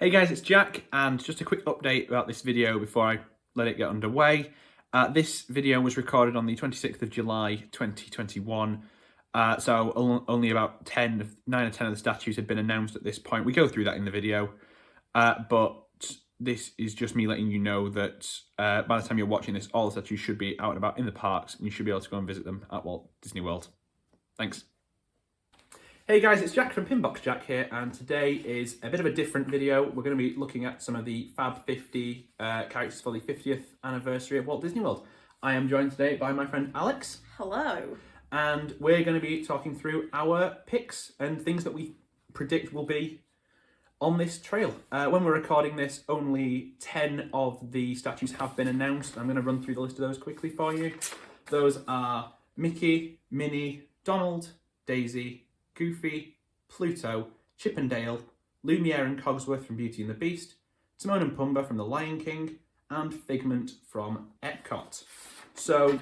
Hey guys, it's Jack, and just a quick update about this video before I let it get underway. This video was recorded on the 26th of July 2021, so only about 9 or 10 of the statues had been announced at this point. We go through that in the video, but this is just me letting you know that by the time you're watching this, all the statues should be out and about in the parks, and you should be able to go and visit them at Walt Disney World. Thanks. Hey guys, it's Jack from Pinbox Jack here, and today is a bit of a different video. We're going to be looking at some of the Fab 50 characters for the 50th anniversary of Walt Disney World. I am joined today by my friend Alex. Hello. And we're going to be talking through our picks and things that we predict will be on this trail. When we're recording this, only 10 of the statues have been announced. I'm going to run through the list of those quickly for you. Those are Mickey, Minnie, Donald, Daisy, Goofy, Pluto, Chip and Dale, Lumiere and Cogsworth from Beauty and the Beast, Timon and Pumbaa from The Lion King, and Figment from Epcot. So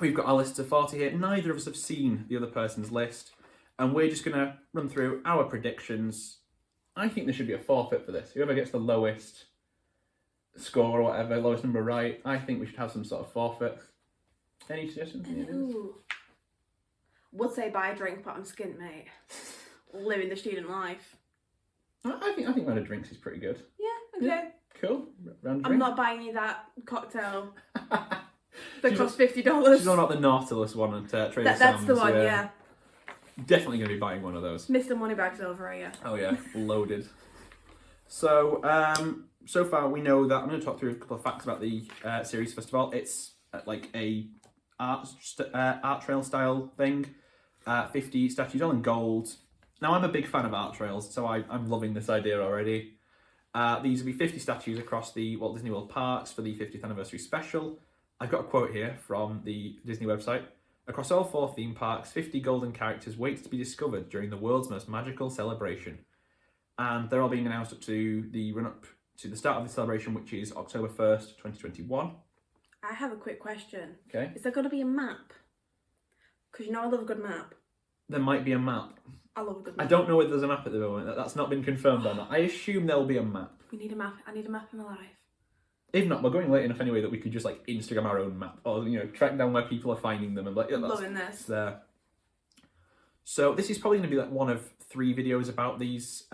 we've got our list of 40 here. Neither of us have seen the other person's list, and we're just going to run through our predictions. I think there should be a forfeit for this. Whoever gets the lowest score or whatever, lowest number right, I think we should have some sort of forfeit. Any suggestions? Ooh. Would say buy a drink, but I'm skint, mate. Living the student life. I think round of drinks is pretty good. Yeah, okay. Yeah, cool. Round of I'm drink. not buying you that cocktail that costs $50. She's on about the Nautilus one at Trader Sam's. That's the one, yeah. Definitely going to be buying one of those. Mr. Moneybags over here. Oh yeah, loaded. So, so far we know that, I'm going to talk through a couple of facts about the series. First of all, it's like a art trail style thing. 50 statues, all in gold. Now, I'm a big fan of art trails, so I'm loving this idea already. These will be 50 statues across the Walt Disney World parks for the 50th anniversary special. I've got a quote here from the Disney website. Across all 4 theme parks, 50 golden characters wait to be discovered during the world's most magical celebration. And they're all being announced up to the run-up to the start of the celebration, which is October 1st, 2021. I have a quick question. Okay. Is there going to be a map? Because you know I love a good map. There might be a map. I love a good map. I don't know whether there's a map at the moment. That's not been confirmed or not. I assume there'll be a map. We need a map. I need a map in my life. If not, we're going late enough anyway that we could just like Instagram our own map, or track down where people are finding them and like, yeah, Loving this. There. So this is probably going to be like one of 3 videos about these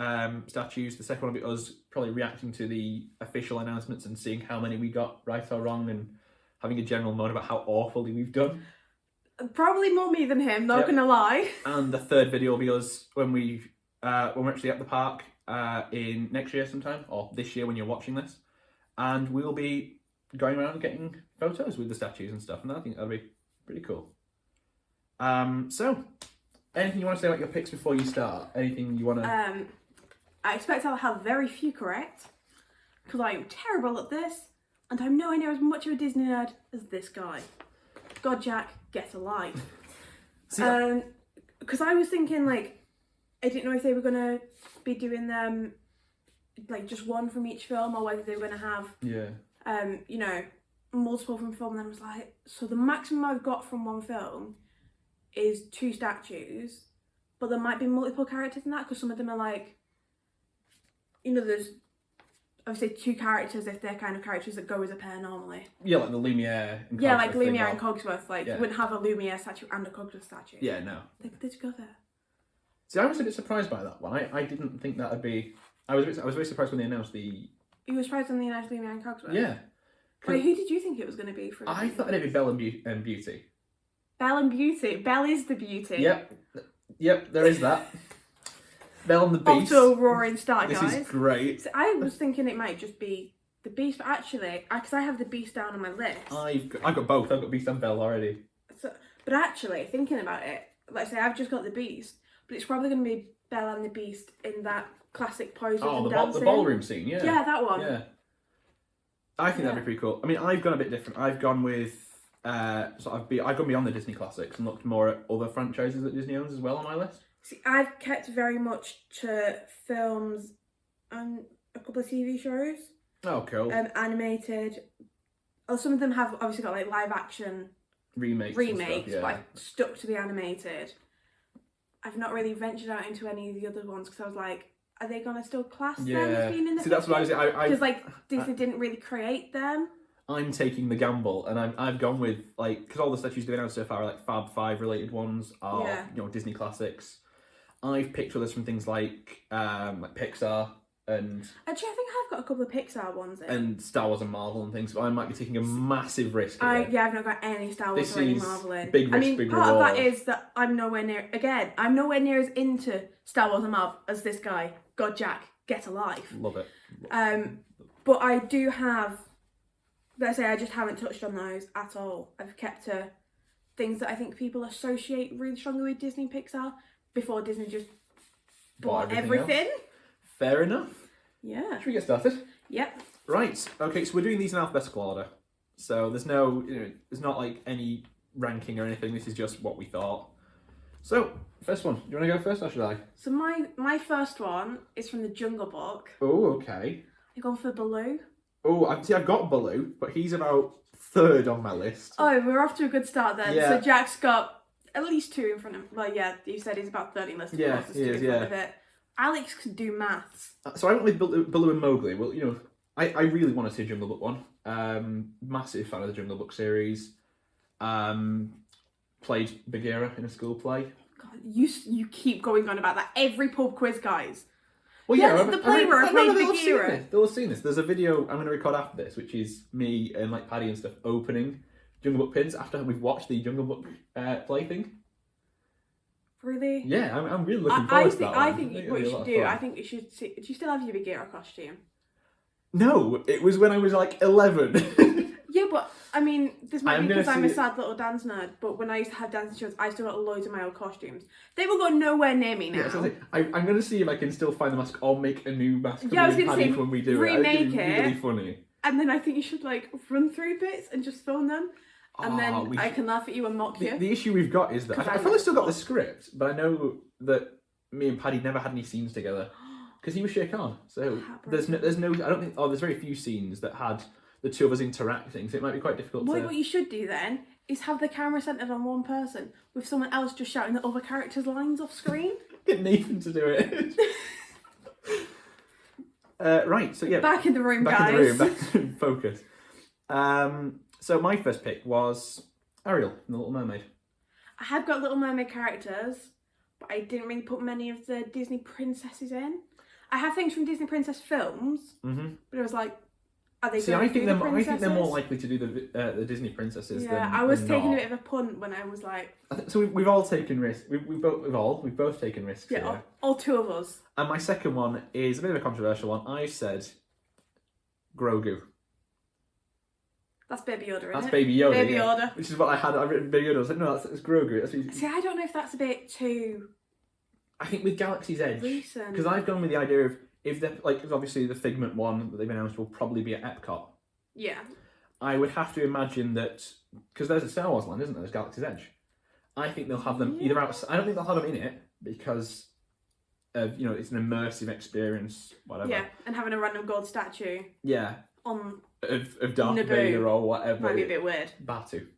statues. The second one will be us probably reacting to the official announcements and seeing how many we got right or wrong and having a general moan about how awfully we've done. Probably more me than him, not gonna lie. And the third video will be us when we're actually at the park in next year sometime, or this year when you're watching this. And we'll be going around getting photos with the statues and stuff, and I think that'll be pretty cool. So, anything you want to say about your picks before you start? Anything you want to... I expect I'll have very few correct, because I am terrible at this, and I'm nowhere near as much of a Disney nerd as this guy. God, Jack, get a life. Because I was thinking, like, I didn't know if they were going to be doing them, like, just one from each film, or whether they were going to have, multiple from film. And then I was like, so the maximum I've got from one film is 2 statues, but there might be multiple characters in that, because some of them are like, there's obviously 2 characters if they're kind of characters that go as a pair normally. Yeah, like the Lumiere and Cogsworth. Yeah, like Lumiere and Cogsworth. Like, you wouldn't have a Lumiere statue and a Cogsworth statue. Yeah, no. They just go there. See, I was a bit surprised by that one. I didn't think that would be... I was very surprised when they announced the... You were surprised when they announced Lumiere and Cogsworth? Yeah. Wait, who did you think it was going to be for? I thought it'd be Belle and Beauty. Belle and Beauty. Belle is the beauty. Yep, there is that. Belle and the Beast. Also roaring start, guys. This is great. So I was thinking it might just be the Beast, but actually, because I have the Beast down on my list. I've got both. I've got Beast and Belle already. So, but actually, thinking about it, let's say I've just got the Beast, but it's probably going to be Belle and the Beast in that classic pose of dancing. The ballroom scene, yeah. Yeah, that one. Yeah. I think that'd be pretty cool. I mean, I've gone a bit different. I've gone with I've gone beyond the Disney classics and looked more at other franchises that Disney owns as well on my list. See, I've kept very much to films and a couple of TV shows. Oh, cool. Animated. Oh, some of them have obviously got like live action remakes, stuff, yeah. But I've stuck to the animated. I've not really ventured out into any of the other ones because I was like, are they gonna still class them Yeah. as being in the See, that's what I was. Because like Disney didn't really create them. I'm taking the gamble, and I've gone with like because all the statues they've announced so far are like Fab 5 related ones, are Disney classics. I've picked others from things like Pixar and Actually, I think I've got a couple of Pixar ones in. and Star Wars and Marvel and things. So I might be taking a massive risk. I've not got any Star Wars This or any is Marvel in. big risk, big part reward. of that is that I'm nowhere near. Again, I'm nowhere near as into Star Wars and Marvel as this guy. God, Jack, get a life. Love it. But I do have. Let's say I just haven't touched on those at all. I've kept to things that I think people associate really strongly with Disney Pixar before Disney just bought everything. Fair enough. Yeah. Should we get started? Yep. Right. Okay. So we're doing these in alphabetical order. So there's no, there's not like any ranking or anything. This is just what we thought. So first one. Do you want to go first, or should I? So my first one is from the Jungle Book. Oh, okay. I've gone for Baloo. Oh, I've got Baloo, but he's about third on my list. Oh, we're off to a good start then. Yeah. So Jack's got at least 2 in front of him. Well, yeah, you said he's about 30 listed. Yeah, There's he 2 is, in front yeah. of it. Alex can do maths. So I went with Baloo and Mowgli. Well, I really want to see Jungle Book one. Massive fan of the Jungle Book series. Played Bagheera in a school play. God, you keep going on about that every pub quiz, guys. Well, Yeah, the play where I played Bagheera. They'll have seen this. There's a video I'm going to record after this, which is me and like Paddy and stuff opening Jungle Book pins after we've watched the Jungle Book play thing. Really? Yeah, I'm really looking forward to that one. I think what it'll be you a should lot of do, fun. I think you should see, do you still have your Bagheera costume? No, it was when I was like 11. Yeah, but I mean, this might be because I'm a see it. sad little dance nerd, but when I used to have dancing shows, I still got loads of my old costumes. They will go nowhere near me now. Yeah, so I'm going to see if I can still find the mask or make a new mask for Yeah, I was me and gonna Paddy say, when we do remake it. It's gonna be really it. funny. And then I think you should like run through bits and just film them. And then I can laugh at you and mock you. The issue we've got is that I've probably still got the script, but I know that me and Paddy never had any scenes together because he was Shere Khan. So there's no I don't think there's very few scenes that had the two of us interacting, so it might be quite difficult. What you should do then is have the camera centered on one person with someone else just shouting the other characters' lines off screen. Get Nathan to do it. Right, so yeah. Back in the room, back guys. in the room, back in focus. So my first pick was Ariel from The Little Mermaid. I have got Little Mermaid characters, but I didn't really put many of the Disney princesses in. I have things from Disney princess films, but it was like, are they going to do the princesses? I think they're more likely to do the Disney princesses. Yeah, than, I was than taking not. a bit of a punt when I was like... So we've all taken risks. We've both taken risks. Yeah, here. all 2 of us. And my second one is a bit of a controversial one. I said Grogu. That's Baby Yoda, isn't That's it? Baby Yoda. Baby yeah. Yoda. Which is what I've written Baby Yoda. I was like, no, that's Grogu. See, I don't know if that's a bit too... I think with Galaxy's Edge, recent. because I've gone with the idea of if they're like, 'cause obviously the Figment one that they've announced will probably be at Epcot. Yeah. I would have to imagine that because there's a Star Wars land, isn't there? There's Galaxy's Edge. I think they'll have them either out. I don't think they'll have them in it because of it's an immersive experience, whatever. Yeah, and having a random gold statue. Yeah. On of Darth Naboo Vader or whatever. might be a bit weird. Batu.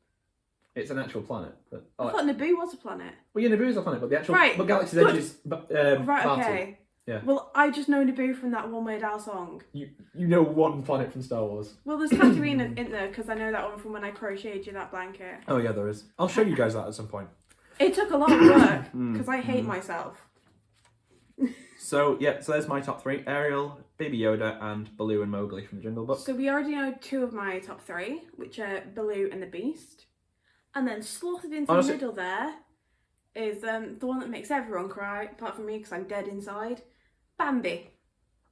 It's an actual planet. But, I thought Naboo was a planet. Well, yeah, Naboo is a planet, but the actual Right, Galaxy's good. Edge is Right, Batu. okay. Yeah. Well, I just know Naboo from that One Weird Al song. You know one planet from Star Wars. Well, there's Tatooine in there because I know that one from when I crocheted you that blanket. Oh yeah, there is. I'll show you guys that at some point. It took a lot of work because I hate myself. So yeah, so there's my top 3: Ariel, Baby Yoda, and Baloo and Mowgli from the Jungle Book. So we already know 2 of my top 3, which are Baloo and the Beast. And then slotted into the middle there is the one that makes everyone cry, apart from me because I'm dead inside. Bambi.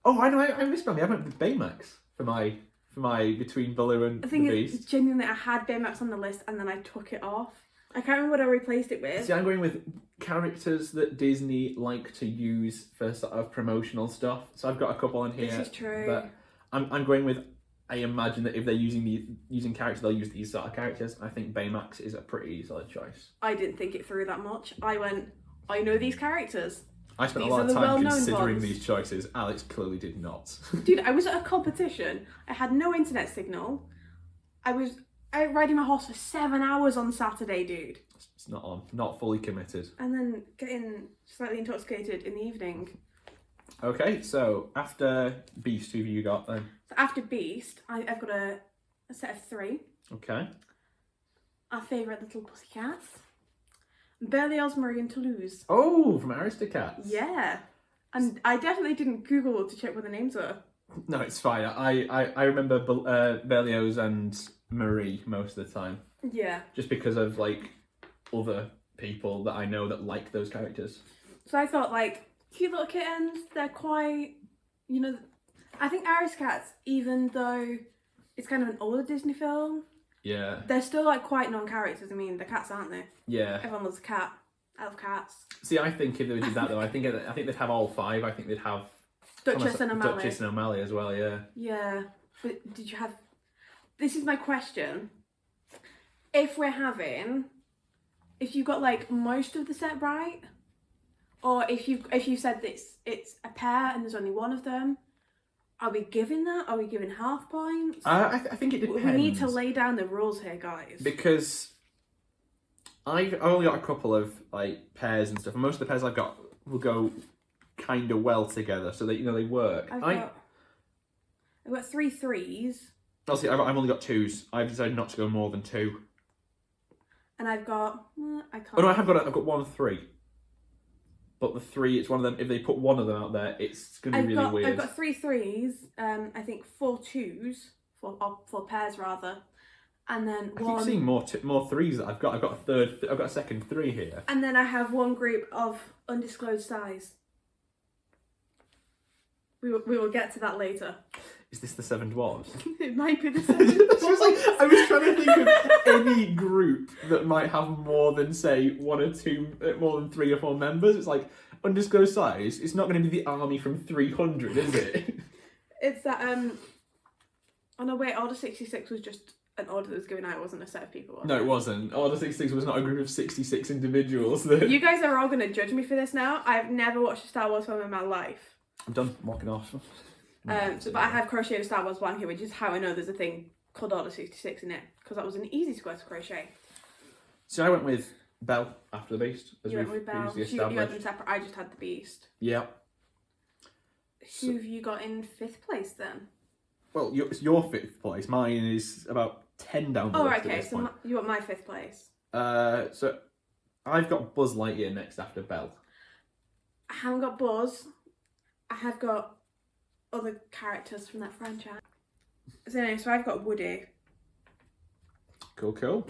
Oh, I know. I missed Bambi. I went with Baymax for my between Baloo and The the thing Beast. is, genuinely, I had Baymax on the list and then I took it off. I can't remember what I replaced it with. See, I'm going with characters that Disney like to use for sort of promotional stuff. So I've got a couple in here. This is true. But I'm going with. I imagine that if they're using characters, they'll use these sort of characters. I think Baymax is a pretty solid choice. I didn't think it through that much. I went, I know these characters. I spent These a lot are of the time well-known considering ones. these choices. Alex clearly did not. Dude, I was at a competition. I had no internet signal. I was riding my horse for 7 hours on Saturday, dude. It's not on. Not fully committed. And then getting slightly intoxicated in the evening. Okay, so after Beast, who have you got then? So after Beast, I've got a set of 3. Okay. Our favourite little pussycats. Berlioz, Marie and Toulouse. Oh, from Aristocats. Yeah. And I definitely didn't Google to check what the names were. No, it's fine. I remember Berlioz and Marie most of the time. Yeah. Just because of, like, other people that I know that like those characters. So I thought, like, cute little kittens, they're quite, you know... I think Aristocats, even though it's kind of an older Disney film, Yeah. they're still, like, quite non-characters. I mean, they're cats, aren't they? Yeah. Everyone loves a cat. I love cats. See, I think if they did that, though, I think they'd have all 5. I think they'd have... Duchess and O'Malley. Duchess and O'Malley as well, yeah. Yeah. But did you have... This is my question. If we're having... If you got, like, most of the set right, or if you said that it's a pair and there's only one of them, are we giving that? Are we giving half points? I think it depends. We need to lay down the rules here, guys. Because I've only got a couple of, like, pairs and stuff, and most of the pairs I've got will go kind of well together, so that, you know, they work. I've got 3 3s. Obviously, I've only got 2s. I've decided not to go more than 2. And I've got... I can't... Oh no, I've got 1 3. But the 3, it's one of them. If they put one of them out there, it's going to be really weird. I've got 3 3s. I think 4 2s, 4 pairs rather, and then I one. keep seeing more 3s that I've got. I've got a third. I've got a second 3 here. And then I have one group of undisclosed size. We will get to that later. Is this the 7 dwarves? It might be the 7 dwarves. I was trying to think of any group that might have more than, say, 1 or 2, more than 3 or 4 members. It's like, undisclosed size, it's not going to be the army from 300, is it? It's that, oh no, wait, Order 66 was just an order that was given out, it wasn't a set of people. No, it wasn't. Order 66 was not a group of 66 individuals. That... You guys are all going to judge me for this now. I've never watched a Star Wars film in my life. I'm done walking off. But I have crocheted a Star Wars blanket, which is how I know there's a thing called Order 66 in it, because that was an easy square to crochet. So I went with Belle after the Beast, as You we've went with Belle. previously You had established. them separate. I just had the Beast. Yeah. Who have you got in 5th place then? Well, it's your 5th place. Mine is about 10 down the Oh, list right, okay. at this So point. you got my 5th place. So I've got Buzz Lightyear next after Belle. I haven't got Buzz. I have got other characters from that franchise. So anyway, so I've got Woody. Cool.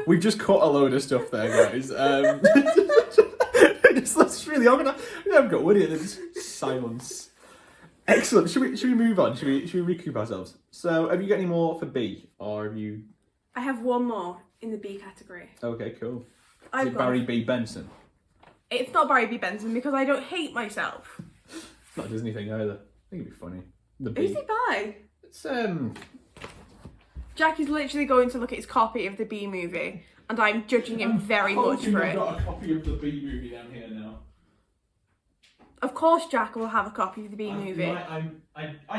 We've just cut a load of stuff there, guys. That's really organised. I've got Woody and there's silence. Excellent. Should we move on? Should we recoup ourselves? So, have you got any more for B, or have you? I have one more in the B category. Okay, cool. Is it Barry B. Benson? It's not Barry B. Benson because I don't hate myself. It's not a Disney thing either. I think it'd be funny. The B. Who's he by? It's Jack is literally going to look at his copy of the B movie, and I'm judging him very much for it. I've got a copy of the B movie down here now. Of course, Jack will have a copy of the B movie. I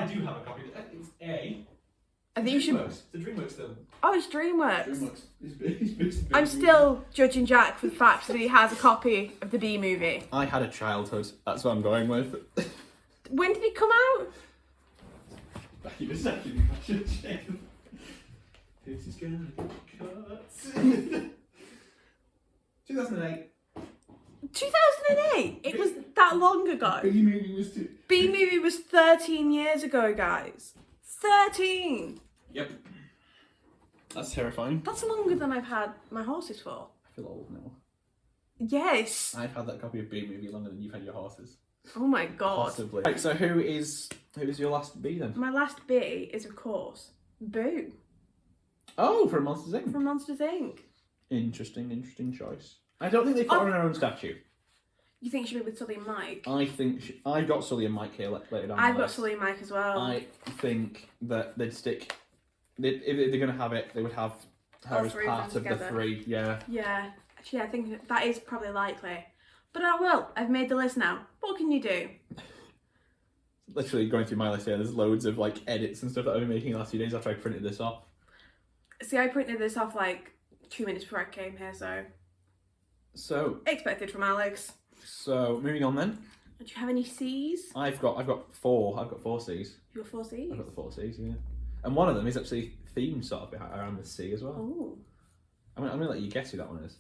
do have a copy. It's A. I think you should. It's a DreamWorks film. Oh, it's DreamWorks. DreamWorks. I'm still judging Jack for the fact that he has a copy of the B movie. I had a childhood. That's what I'm going with. When did it come out? Back in a second. I should check. This is gonna be cut. 2008. 2008. It was that long ago. B movie was too. B movie was 13 years ago, guys. 13. Yep. That's terrifying. That's longer than I've had my horses for. I feel old now. Yes. I've had that copy of B movie longer than you've had your horses. Oh my god. Possibly. Right, so who is your last B then? My last B is, of course, Boo Oh, from Monsters Inc. from Monsters Inc. Interesting choice. I don't think they put her on her own statue. You think she should be with Sully and Mike? I think I've got Sully and Mike here later down. I've the got list. Sully and Mike as well. I think that they'd stick. If they're going to have it, they would have her All as three of part them of the together. 3. Yeah. Yeah. Actually, I think that is probably likely. But I will. I've made the list now. What can you do? Literally going through my list here, there's loads of like edits and stuff that I've been making the last few days after I printed this off. See, I printed this off like 2 minutes before I came here, so So expected from Alex. moving on then. Do you have any C's? I've got 4. I've got 4 C's. You got 4 C's? I've got the 4 C's, yeah. And one of them is actually themed sort of around the sea as well. Oh. I'm gonna let you guess who that one is.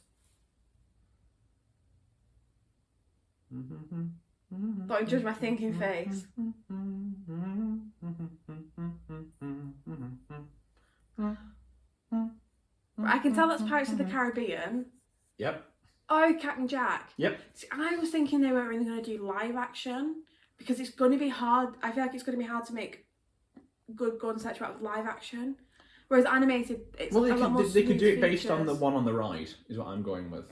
Don't judge my thinking face. I can tell that's Pirates of the Caribbean. Yep. Oh, Captain Jack. Yep. See, I was thinking they weren't really going to do live action because it's going to be hard. I feel like it's going to be hard to make good Gordon Setcher out with live action. Whereas animated, it's well, a lot more they could do it based features. on the one on the ride, is what I'm going with.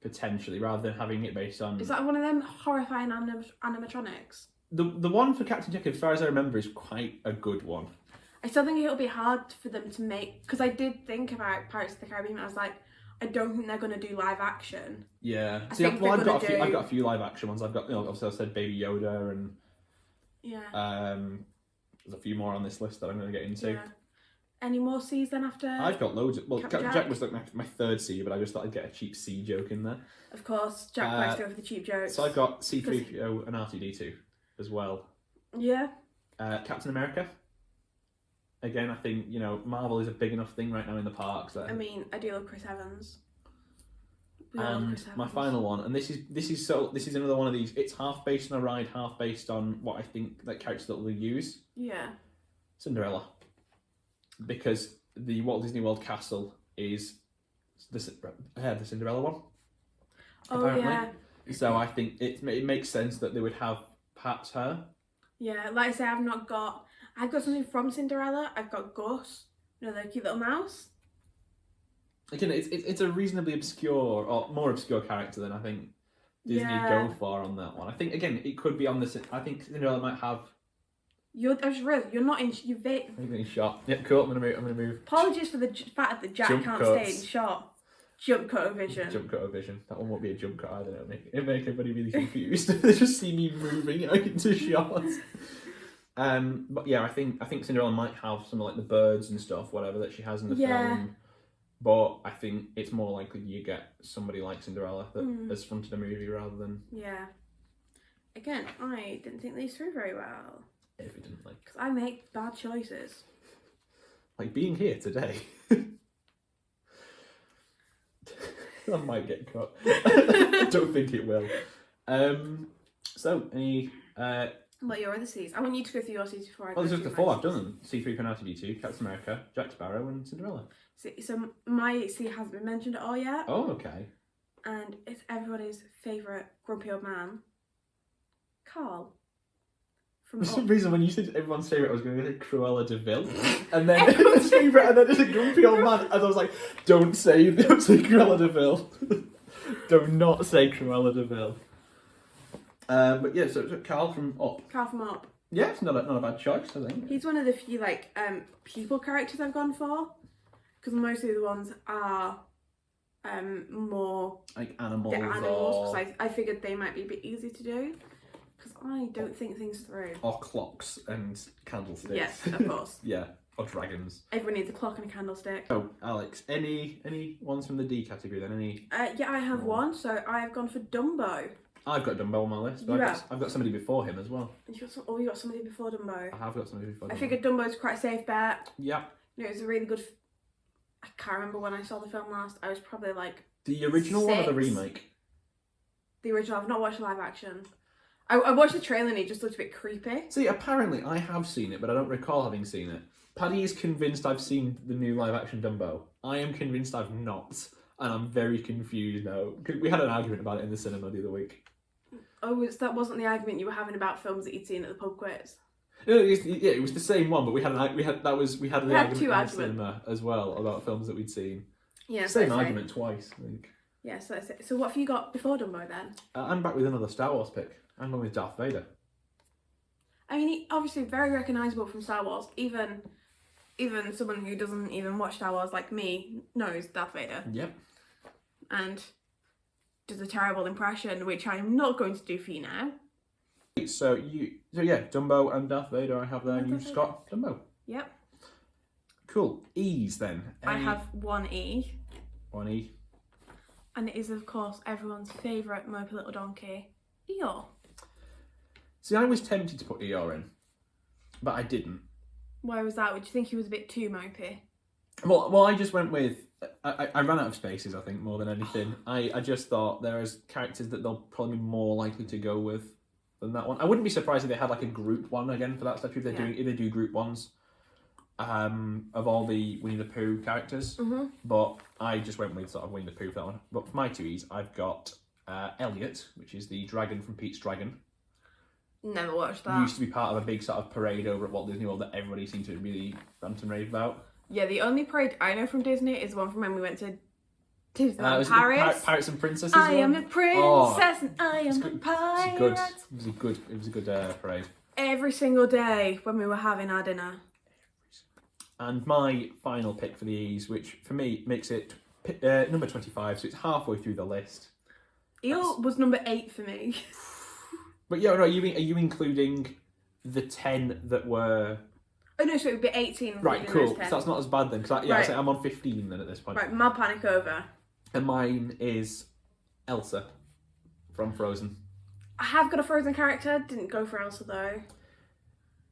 Potentially, rather than having it based on... Is that one of them horrifying animatronics? The one for Captain Jack, as far as I remember, is quite a good one. I still think it'll be hard for them to make... Because I did think about Pirates of the Caribbean, I was like, I don't think they're going to do live action. Yeah. I See, think well, they're I've gonna got a few live action ones. I've got, obviously I said Baby Yoda and... Yeah. There's a few more on this list that I'm going to get into. Yeah. Any more C's then after? I've got loads of... Well, Captain Jack was like my 3rd C, but I just thought I'd get a cheap C joke in there. Of course, Jack likes to go for the cheap jokes. So I've got C-3PO and R2-D2 as well. Yeah. Captain America. Again, I think, Marvel is a big enough thing right now in the parks. That... I mean, I do love Chris Evans. And my final one, and this is another one of these. It's half based on a ride, half based on what I think that character that we'll use. Yeah. Cinderella, because the Walt Disney World castle is the Cinderella one. Oh apparently. yeah. So I think it makes sense that they would have perhaps her. Yeah, like I say, I've got something from Cinderella. I've got Gus, the cute little mouse. Again, it's a reasonably obscure, or more obscure character than I think Disney go for on that one. I think, again, it could be on the... I think Cinderella might have... I just realised, you're not in... You're getting shot. Yep, cool, I'm going to move. Apologies for the fact that Jack can't stay in shot. Jump cut vision. Jump cut vision. That one won't be a jump cut either. It'll make everybody really confused. They just see me moving into shots. But yeah, I think Cinderella might have some like the birds and stuff, whatever that she has in the film. But I think it's more likely you get somebody like Cinderella that has fronted a movie rather than... Yeah. Again, I didn't think these through very well. Evidently. Because I make bad choices. Like being here today. That might get cut. I don't think it will. So, any... What are your other C's? I want you to go through your C's before I go this is through the my 4 I've C's. done them. C3PO and R2-D2, Captain America, Jack Sparrow and Cinderella. So my C hasn't been mentioned at all yet. Oh, okay. And it's everybody's favourite grumpy old man, Carl. For some reason, when you said everyone's favourite, I was going to say Cruella de Vil. And then everyone's favourite, and then it's a grumpy old man. And I was like, don't say Cruella de Vil. Do not say Cruella de Vil. But yeah, so Carl from Up. Carl from Up. Yeah, it's not a bad choice, I think. He's one of the few people characters I've gone for, because most of the ones are more like animals. Because I figured they might be a bit easy to do, because I don't think things through. Or clocks and candlesticks. Yes, of course. Yeah, or dragons. Everyone needs a clock and a candlestick. Oh, Alex, any ones from the D category then? Any? Yeah, I have one. So I have gone for Dumbo. I've got Dumbo on my list, but I've got somebody before him as well. You got somebody before Dumbo. I have got somebody before Dumbo. I figured Dumbo's quite a safe bet. Yeah. It was a really good... I can't remember when I saw the film last. I was probably like... The original 6. one or the remake? The original. I've not watched the live action. I watched the trailer and it just looked a bit creepy. See, apparently I have seen it, but I don't recall having seen it. Paddy is convinced I've seen the new live action Dumbo. I am convinced I've not. And I'm very confused now. We had an argument about it in the cinema the other week. Oh, that wasn't the argument you were having about films that you'd seen at the pub quiz? No, it was the same one, but we had an argument in the two cinema as well about films that we'd seen. Yeah, same argument twice, I think. Yeah, so that's it. So what have you got before Dumbo then? I'm back with another Star Wars pick. I'm going with Darth Vader. I mean, he obviously very recognisable from Star Wars. Even someone who doesn't even watch Star Wars like me knows Darth Vader. Yep. And does a terrible impression, which I'm not going to do for you now. So yeah, Dumbo and Darth Vader I have there, and you've just got Dumbo. Yep. Cool. E's then. I have one E. One E. And it is, of course, everyone's favourite mopey little donkey, Eeyore. See, I was tempted to put Eeyore in, but I didn't. Why was that? Would you think he was a bit too mopey? Well, I just went with... I ran out of spaces, I think, more than anything. I just thought there's characters that they'll probably be more likely to go with than that one. I wouldn't be surprised if they had like a group one again for that statue, if they do group ones of all the Winnie the Pooh characters. Mm-hmm. But I just went with sort of Winnie the Pooh for that one. But for my 2Es, I've got Elliot, which is the dragon from Pete's Dragon. Never watched that. Used to be part of a big sort of parade over at Walt Disney World that everybody seemed to really rant and rave about. Yeah, the only parade I know from Disney is the one from when we went to Disneyland Paris. Pirates and Princesses. I am a princess and I am a pirate. It was a good parade. Every single day when we were having our dinner. And my final pick for the E's, which for me makes it number 25, so it's halfway through the list. Eel was number 8 for me. But yeah, no, are you including the 10 that were... Oh no, so it would be 18. Right, cool. So that's not as bad then, because Right. I'm on 15 then at this point. Right, my panic over. And mine is Elsa from Frozen. I have got a Frozen character, didn't go for Elsa though.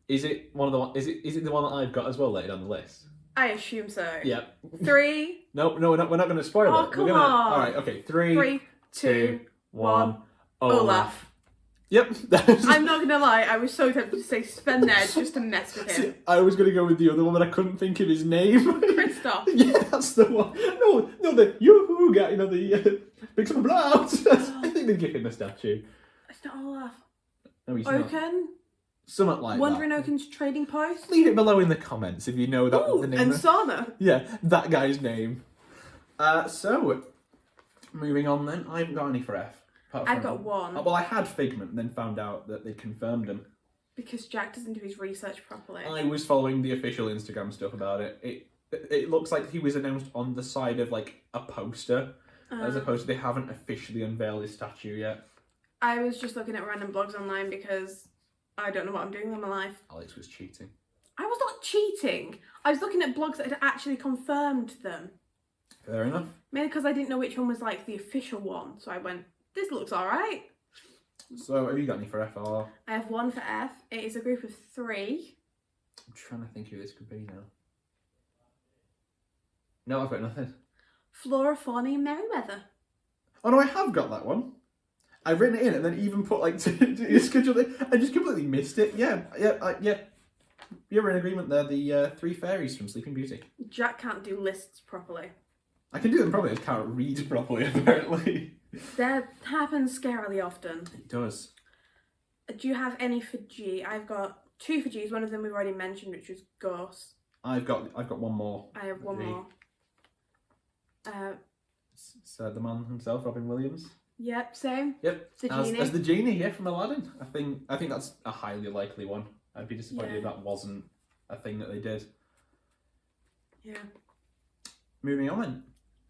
Is it one of the? Is it the one that I've got as well laid on the list? I assume so. Yeah. 3. No, we're not going to spoil Oh, it. come We're gonna, on. All right, okay. 3, 3, 2, 1. Olaf. Yep. I'm not gonna lie, I was so tempted to say Sven there just to mess with him. See, I was going to go with the other one, but I couldn't think of his name. Kristoff. Yeah, that's the one. No, the yoo-hoo guy, the big summer blowout. I think they'd give him a statue. It's not Olaf. No, he's not. Oaken? Something like Wandering that. Oaken's trading post? Leave it below in the comments if you know that Ooh, the name. and Sana. Yeah, that guy's name. So, moving on then. I haven't got any for F. I've got 1. Well, I had Figment and then found out that they confirmed him. Because Jack doesn't do his research properly. I was following the official Instagram stuff about it. It looks like he was announced on the side of like a poster, as opposed to they haven't officially unveiled his statue yet. I was just looking at random blogs online because I don't know what I'm doing with my life. Alex was cheating. I was not cheating. I was looking at blogs that had actually confirmed them. Fair enough. Mainly because I didn't know which one was like the official one. So I went, this looks alright. So, have you got any for F or? I have 1 for F. It is a group of 3. I'm trying to think who this could be now. No, I've got nothing. Flora, Fauna and Merryweather. Oh no, I have got that one. I've written it in and then even put like to schedule it. I just completely missed it. Yeah. You're in agreement there. The 3 fairies from Sleeping Beauty. Jack can't do lists properly. I can do them properly. I just can't read properly apparently. That happens scarily often. It does. Do you have any for G? I've got 2 for G's. One of them we've already mentioned, which was Ghost. I've got one more. I have 1 more. It's the man himself, Robin Williams. Yep, same. Yep. The genie. As the genie, yeah, from Aladdin. I think that's a highly likely one. I'd be disappointed if that wasn't a thing that they did. Yeah. Moving on then.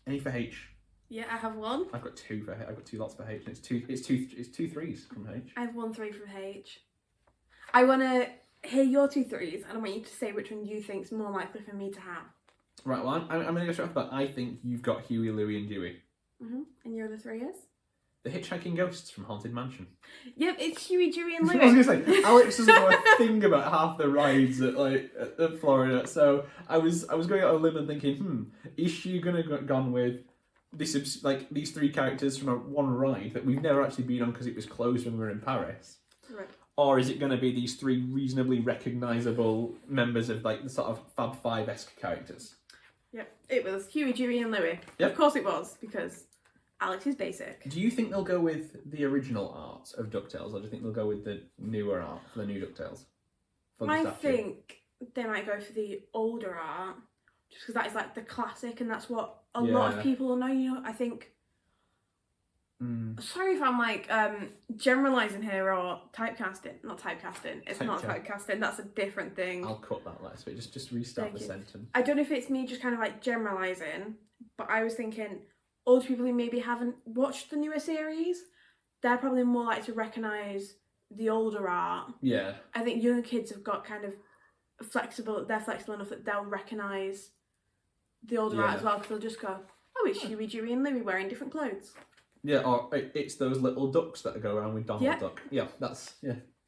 Any for H? Yeah, I have 1. I've got 2 for H. I've got 2 lots for H. And it's two 3s from H. I have 1 3 from H. I want to hear your 2 3s, and I want you to say which one you think's more likely for me to have. Right. Well, I'm going to go straight off the bat. I think you've got Huey, Louie, and Dewey. And your other 3 is? The Hitchhiking Ghosts from Haunted Mansion. Yep, it's Huey, Dewey, and Louie. I was going to say, Alex doesn't know a thing about half the rides at Florida, so I was going out on a limb and thinking, is she going to gone with this these 3 characters from one ride that we've never actually been on because it was closed when we were in Paris? Right. Or is it going to be these 3 reasonably recognisable members of like the sort of Fab Five-esque characters? Yep, it was Huey, Dewey, and Louie. Yep. Of course it was, because Alex is basic. Do you think they'll go with the original art of DuckTales, or do you think they'll go with the newer art for the new DuckTales? I think they might go for the older art, just because that is like the classic, and that's what a lot of people will know. You know, I think. Sorry if I'm like generalising here or typecasting. Not typecasting. It's not typecasting. That's a different thing. I'll cut that last bit. Just restart the sentence. I don't know if it's me just kind of like generalising, but I was thinking older people who maybe haven't watched the newer series, they're probably more likely to recognise the older art. Yeah. I think younger kids have got kind of flexible. They're flexible enough that they'll recognise the older art as well, because they'll just go, "Oh, it's Huey, Dewey, and Louie wearing different clothes." Yeah, or it's those little ducks that go around with Donald Duck. Yeah, that's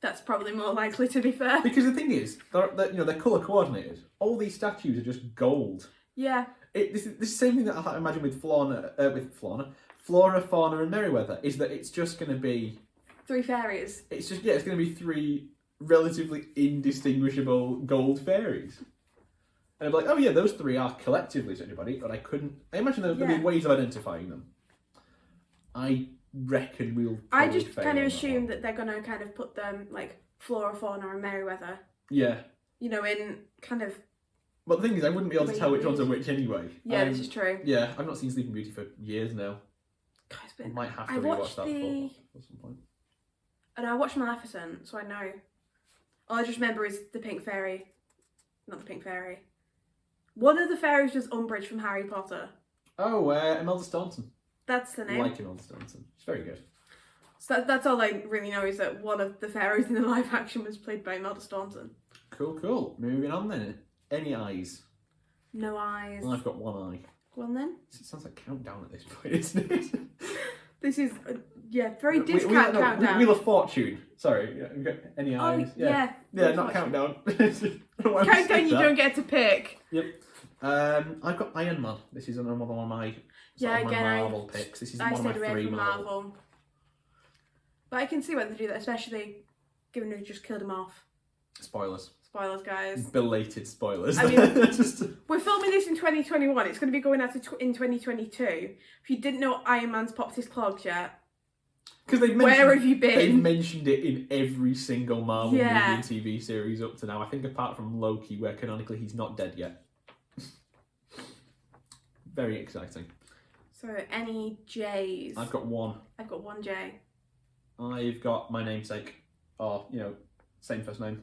That's probably more likely, to be fair. Because the thing is, they're colour coordinated. All these statues are just gold. Yeah. This is the same thing that I imagine with Flora, Fauna, and Merryweather, is that it's just going to be 3 fairies. It's going to be 3 relatively indistinguishable gold fairies. And I'm like, oh yeah, those 3 are collectively to anybody, but I imagine there'd be ways of identifying them. I reckon we'll. I just kind of assume that they're going to kind of put them like Flora, Fauna, and Merryweather. Yeah. You know, in kind of. But the thing is, I wouldn't be able to tell which ones are which anyway. Yeah, this is true. Yeah, I've not seen Sleeping Beauty for years now. God, I might have to rewatch that at some point. And I watched Maleficent, so I know. All I just remember is the pink fairy. Not the pink fairy. One of the fairies was Umbridge from Harry Potter. Oh, Imelda Staunton. That's the name. I like Imelda Staunton. She's very good. So that's all I really know, is that one of the fairies in the live action was played by Imelda Staunton. Cool. Moving on then. Any eyes? No eyes. Well, I've got 1 eye. Go on then. It sounds like Countdown at this point, isn't it? This is, very discount Countdown. Wheel of Fortune. Sorry, any eyes? Yeah, not Countdown. Countdown, you don't get to pick. Yep. I've got Iron Man. This is another one of my Marvel picks. This is one of my 3 Marvel. But I can see why they do that, especially given who just killed him off. Spoilers, guys. Belated spoilers. I mean, we're filming this in 2021. It's going to be going out in 2022. If you didn't know Iron Man's popped his clogs yet, where have you been? They've mentioned it in every single Marvel movie and TV series up to now. I think apart from Loki, where canonically he's not dead yet. Very exciting. So, any J's? I've got 1. I've got 1 J. I've got my namesake. Or, same first name.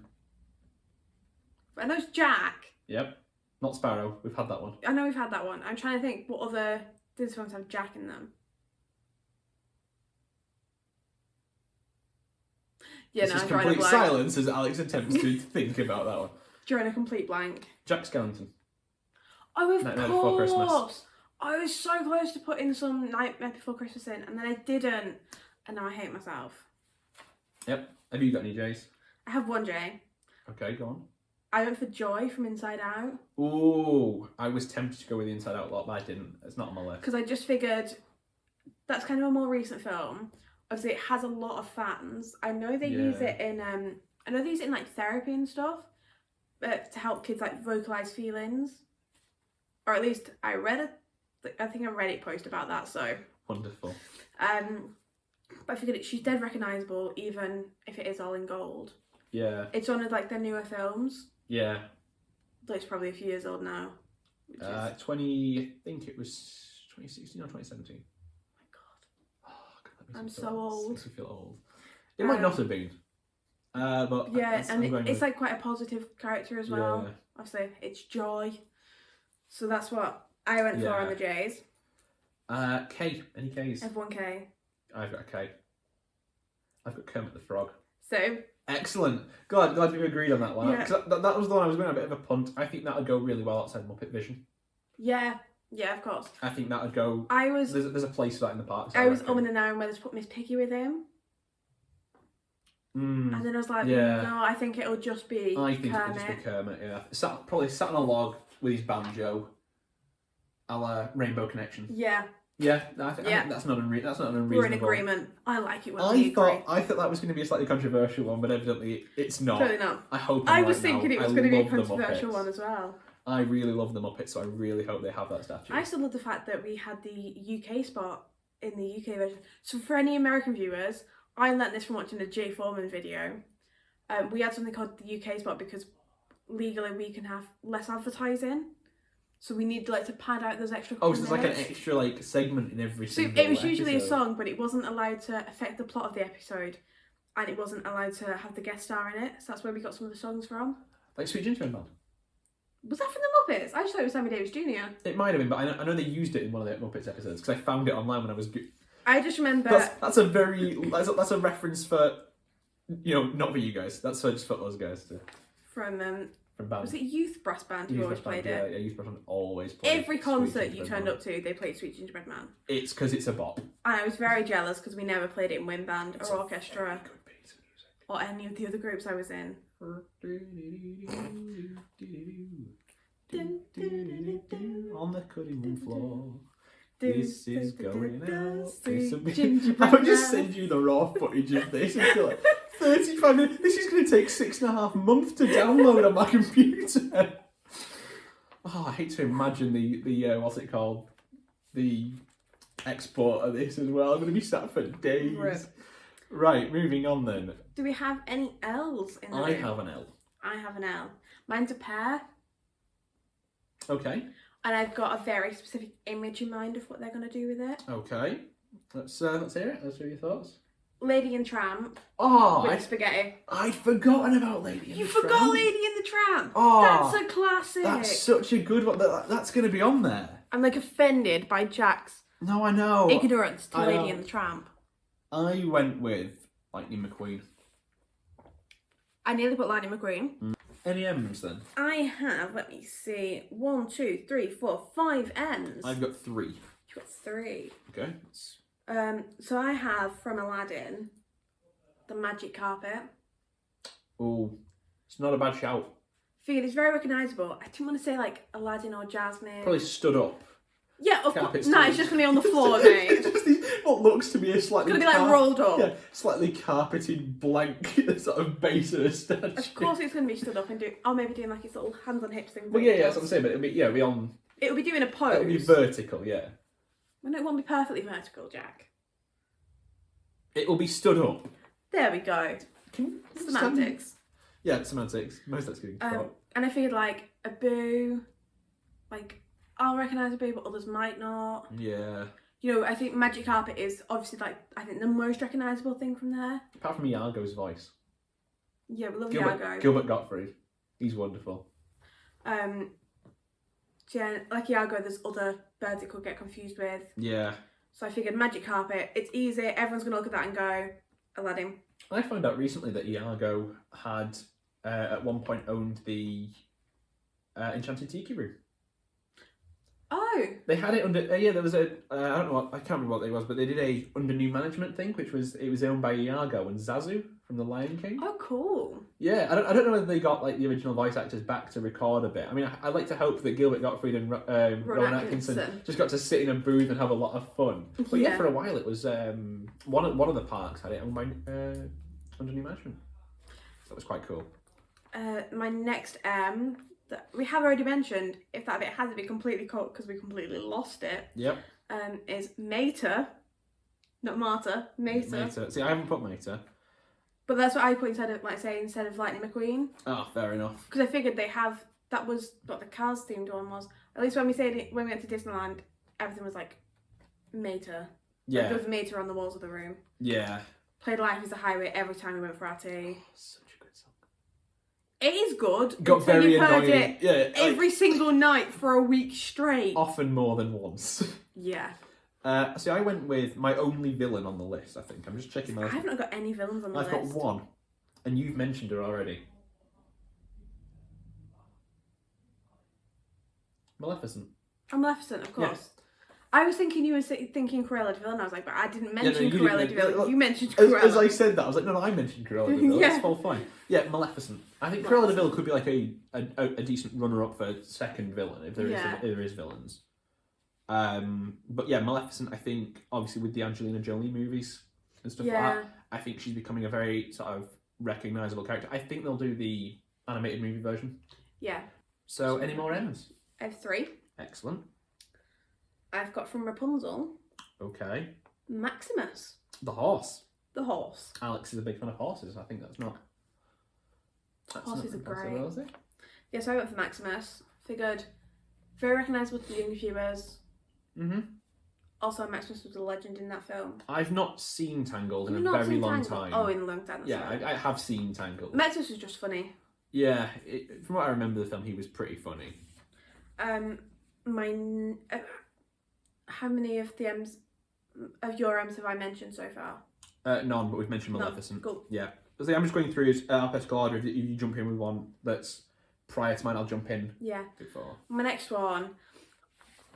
I know it's Jack. Yep. Not Sparrow. We've had that one. I know we've had that one. I'm trying to think what other Disney films have Jack in them. Yeah, this is complete silence as Alex attempts to think about that one. Drawing a complete blank. Jack Skellington. Oh, of Nightmare Before Christmas. I was so close to putting some Nightmare Before Christmas in, and then I didn't. And now I hate myself. Yep. Have you got any J's? I have 1 J. Okay, go on. I went for Joy from Inside Out. Ooh, I was tempted to go with the Inside Out lot, but I didn't. It's not on my list. Because I just figured that's kind of a more recent film. Obviously, it has a lot of fans. I know they use it in like therapy and stuff, to help kids like vocalize feelings. Or at least I think a Reddit post about that. So wonderful. But I figured she's dead recognisable, even if it is all in gold. Yeah. It's one of like their newer films. Yeah. Though it's probably a few years old now. I think it was 2016 or 2017. Oh my god. I'm so old. Makes me feel old. It might not have been. But yeah, and it's like quite a positive character as well. Yeah. Obviously, it's Joy. So that's what I went for on the J's. K. Any Ks? I have 1 K. I've got a K. I've got Kermit the Frog. So. Excellent. Glad we agreed on that one. Yeah. That was the one I was going to have a bit of a punt. I think that would go really well outside Muppet Vision. Yeah, of course. I think that would go. There's a place for that in the parks. I was umming and ahhing whether to put Miss Piggy with him. And then I was like, no, I think it'll just be Kermit. I think it'll just be Kermit, yeah. Probably sat on a log with his banjo, a la Rainbow Connection. Yeah. Yeah, I think that's not unreasonable. We're in agreement. I like it when I thought that was going to be a slightly controversial one, but evidently it's not. Totally not. I hope. I was thinking it was going to be a controversial one as well. I really love the Muppets, so I really hope they have that statue. I still love the fact that we had the UK spot in the UK version. So for any American viewers, I learnt this from watching a Jay Foreman video. We had something called the UK spot because legally we can have less advertising. So we need to pad out those extra. Oh, so it's like an extra segment in every single. So it was usually a song, but it wasn't allowed to affect the plot of the episode, and it wasn't allowed to have the guest star in it. So that's where we got some of the songs from. Like Sweet Gingerbread Man. Was that from the Muppets? I just thought it was Sammy Davis Jr. It might have been, but I know they used it in one of the Muppets episodes because I found it online when I was. I just remember. That's a reference for, not for you guys. That's just for us guys too. From band. Was it Youth Brass Band who always played it? Yeah, Youth Brass Band always played every concert you turned up to, they played Sweet Gingerbread Man. It's because it's a bop. And I was very jealous because we never played it in wind band or orchestra or any of the other groups I was in. On the cutting room floor. This is going out. I would just send you the raw footage of this and be like, 35 minutes. This is going to take 6.5 months to download on my computer. Oh, I hate to imagine the what's it called? The export of this as well. I'm going to be sat for days. Right, moving on then. Do we have any L's in the I room? have an L. I have an L. Mine's a pear. Okay. And I've got a very specific image in mind of what they're going to do with it. Okay. Let's hear it. Let's hear your thoughts. Lady and Tramp. Oh, with spaghetti. I'd forgotten about Lady and the Tramp. You forgot Lady and the Tramp. Oh, that's a classic. That's such a good one. That's going to be on there. I'm like offended by Jack's No, I know. ignorance to Lady and the Tramp. I went with Lightning McQueen. I nearly put Lightning McQueen. Any M's then? I have, let me see, 1, 2, 3, 4, 5 M's. I've got 3. You've got 3. Okay. So I have from Aladdin, the magic carpet. Oh, it's not a bad shout. Figured it's very recognisable. I didn't want to say like Aladdin or Jasmine. Probably stood up. Yeah, of course. Carpet's No, it's just going to be on the floor, mate. What looks to be a slightly... It's going to be like rolled up. Yeah, slightly carpeted blank sort of base of a statue. Of course it's going to be stood up and do... Or maybe doing like its little hands on hips thing. Well, yeah, that's what I'm saying, but it'll be on... It'll be doing a pose. It'll be vertical, yeah. Well, no, it won't be perfectly vertical, Jack. It will be stood up. There we go. Semantics. Yeah, semantics. Most that's good. And I figured like a boo, like I'll recognise a boo, but others might not. Yeah. You know, I think Magic Carpet is obviously like I think the most recognisable thing from there. Apart from Iago's voice. Yeah, we love Iago. Gilbert Gottfried. He's wonderful. Yeah, like Iago, there's other birds it could get confused with. Yeah. So I figured Magic Carpet, it's easy, everyone's going to look at that and go, Aladdin. I found out recently that Iago had, at one point, owned the Enchanted Tiki Room. Oh! They had it under, there was a, I don't know what, I can't remember what it was, but they did a under new management thing, which was, it was owned by Iago and Zazu from The Lion King. Oh, cool. Yeah, I don't know whether they got like the original voice actors back to record a bit. I mean, I'd like to hope that Gilbert Gottfried and Rowan Atkinson just got to sit in a booth and have a lot of fun. But yeah, for a while it was one of the parks had it owned by under new management. So that was quite cool. My next M that we have already mentioned, if that bit hasn't been completely cut because we completely lost it. Yep. Is Mater, not Marta, Mater. See, I haven't put Mater. But that's what I put instead of Lightning McQueen. Oh, fair enough. Because I figured that was what the Cars themed one was. At least when we went to Disneyland, everything was like Mater. Yeah. Like, there was Mater on the walls of the room. Yeah. Played Life is the Highway every time we went for our tea. Such a good song. It is good. Got very annoying. Yeah, every single night for a week straight. Often more than once. Yeah. See, I went with my only villain on the list, I think. I'm just checking my list. I haven't got any villains on the list. I've got one. And you've mentioned her already. Maleficent. Oh, Maleficent, of course. Yeah. I was thinking you were thinking Cruella de Vil, and I was like, but I didn't mention Cruella de Vil. Look, you mentioned Cruella. As I said that, I was like, no, I mentioned Cruella de Vil. Yeah. That's all fine. Yeah, Maleficent. I think Cruella de Vil could be like a decent runner-up for second villain, if there is villains. But yeah, Maleficent, I think, obviously with the Angelina Jolie movies and stuff like that, I think she's becoming a very sort of recognisable character. I think they'll do the animated movie version. Yeah. So, any more M's? I have 3. Excellent. I've got from Rapunzel. Okay. Maximus. The horse. The horse. Alex is a big fan of horses. I think that's not... Horses are great. Well, is it? Yeah, so I went for Maximus. Figured very recognisable to young viewers. Mm-hmm. Also, Maximus was a legend in that film. I've not seen Tangled in a very long time. Oh, in a long time. Yeah, I have seen Tangled. Maximus was just funny. Yeah, from what I remember the film, he was pretty funny. How many of the M's of your M's have I mentioned so far? None, but we've mentioned Maleficent. Cool. Yeah. So I'm just going through alphabetical order. If you jump in with one that's prior to mine, I'll jump in. Yeah. Before. My next one,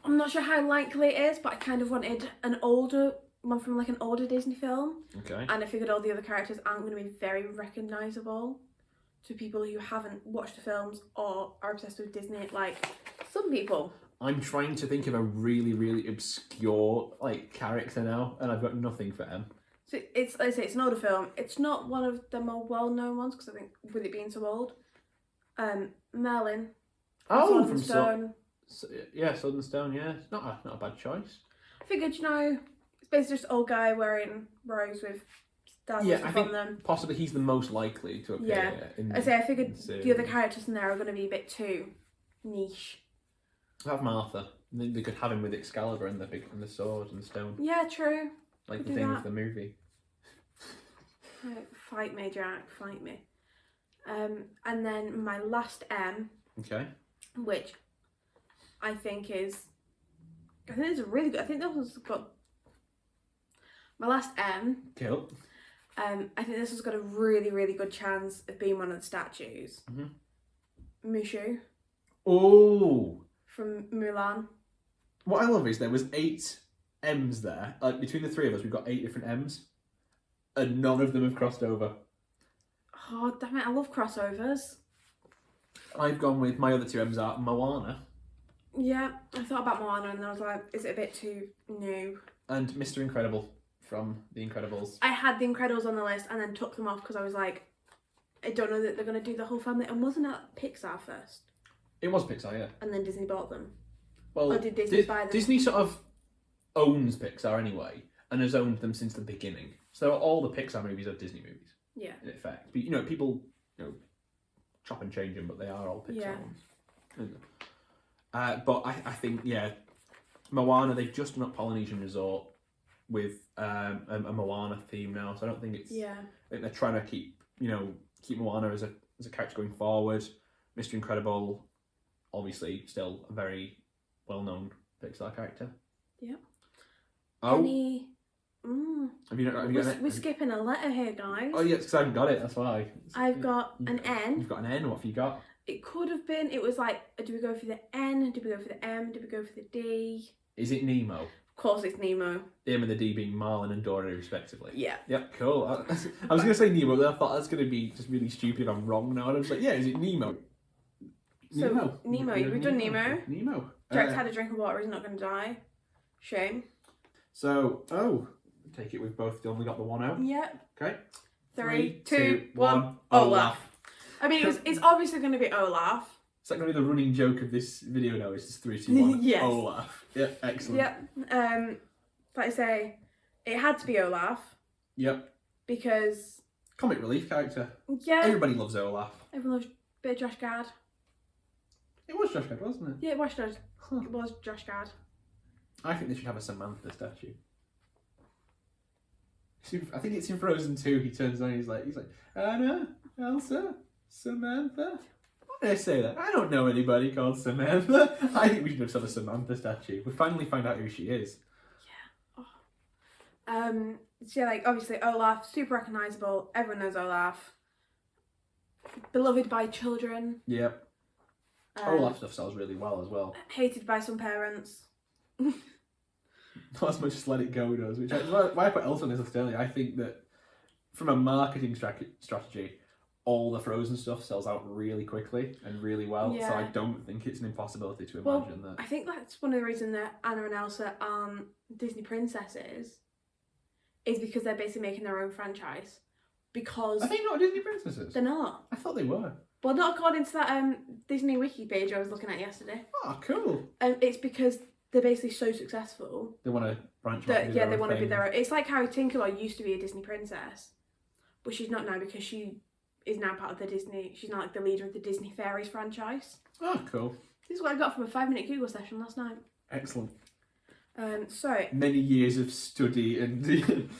I'm not sure how likely it is, but I kind of wanted an older one from like an older Disney film. Okay. And I figured all the other characters aren't going to be very recognisable to people who haven't watched the films or are obsessed with Disney, like some people. I'm trying to think of a really, really obscure like character now, and I've got nothing for him. So it's, like I say, it's an older film. It's not one of the more well-known ones because I think with it being so old. Merlin. Oh, from Stone. Sword and Stone. Yeah, it's not a bad choice. I figured, you know, it's basically just an old guy wearing robes with stars I think on them. possibly he's the most likely to appear. I figured the other characters in there are going to be a bit too niche. Have Martha. They could have him with Excalibur and the sword and stone. Yeah, true. Like Could the do theme that. of the movie. Right, fight me, Jack. Fight me. And then my last M, Okay. which I think is really good. I think this one's got my last M. Cool. I think this has got a really, really good chance of being one of the statues. Mm-hmm. Mushu Oh. from Mulan. What I love is there was 8 M's there. Like between the 3 of us, we've got 8 different M's, and none of them have crossed over. Oh damn it! I love crossovers. I've gone with my other 2 M's are Moana Yeah, I thought about Moana and I was like, is it a bit too new? and Mr. Incredible from The Incredibles. I had The Incredibles on the list and then took them off because I was like, I don't know that they're going to do the whole family. And wasn't that Pixar first? It was Pixar, yeah. And then Disney bought them. Well, Or did Disney buy them? Disney sort of owns Pixar anyway, and has owned them since the beginning. So all the Pixar movies are Disney movies, Yeah. in effect. But, you know, people, chop and change them, but they are all Pixar Yeah. ones. But I think, yeah, Moana, they've just done a Polynesian resort with a Moana theme now, so I don't think it's... Yeah. I think they're trying to keep Moana as a character going forward. Mr. Incredible, obviously, still a very well-known Pixar character. Yeah. Oh, Have you got an we're skipping a letter here, guys. Oh, yeah, because I haven't got it, that's why. I've got an N. You've got an N, what have you got? It could have been, it was like, do we go for the N? Do we go for the M? Do we go for the D? Is it Nemo? Of course it's Nemo. The M and the D being Marlin and Dory, respectively. Yeah. Yep, cool. I was going to say Nemo, but I thought that's going to be just really stupid if I'm wrong now. And I was like, yeah, is it Nemo? So, Nemo, we've done Nemo. Nemo. Jack's had a drink of water, he's not going to die. Shame. So, take it we've both only got the one out. Yep. Okay. 3, 2, 1. Olaf. I mean, it's obviously going to be Olaf. Is that going to be the running joke of this video now? It's just 3, 2, 1. Yes. Olaf. Yep, excellent. Yep. Like I say, it had to be Olaf. Yep. Because... Comic relief character. Yeah. Everybody loves Olaf. Everyone loves a bit of Josh Gad. It was Josh Gad, wasn't it? Yeah, it was Josh Gad. I think they should have a Samantha statue. I think it's in Frozen 2. He turns on, he's like, Anna, Elsa, Samantha. Why did I say that? I don't know anybody called Samantha. I think we should just have a Samantha statue. We finally find out who she is. Yeah. Oh. So yeah, like obviously Olaf, super recognisable. Everyone knows Olaf. Beloved by children. Yep. Olaf stuff sells really well as well. Hated by some parents. Not as much as Let It Go does, which why I put Elsa on this list earlier. I think that from a marketing strategy, all the Frozen stuff sells out really quickly and really well. Yeah. So I don't think it's an impossibility to imagine that. I think that's one of the reasons that Anna and Elsa aren't Disney princesses, is because they're basically making their own franchise. Because Are they not Disney princesses? they're not. I thought they were. Well, not according to that Disney wiki page I was looking at yesterday. Oh, cool. It's because they're basically so successful They want to branch out. that they want to be their own. It's like how Tinkerbell used to be a Disney princess, but she's not now because she is now part of the Disney. She's not like the leader of the Disney Fairies franchise. Oh, cool. This is what I got from a 5-minute Google session last night. Excellent. So Many years of study and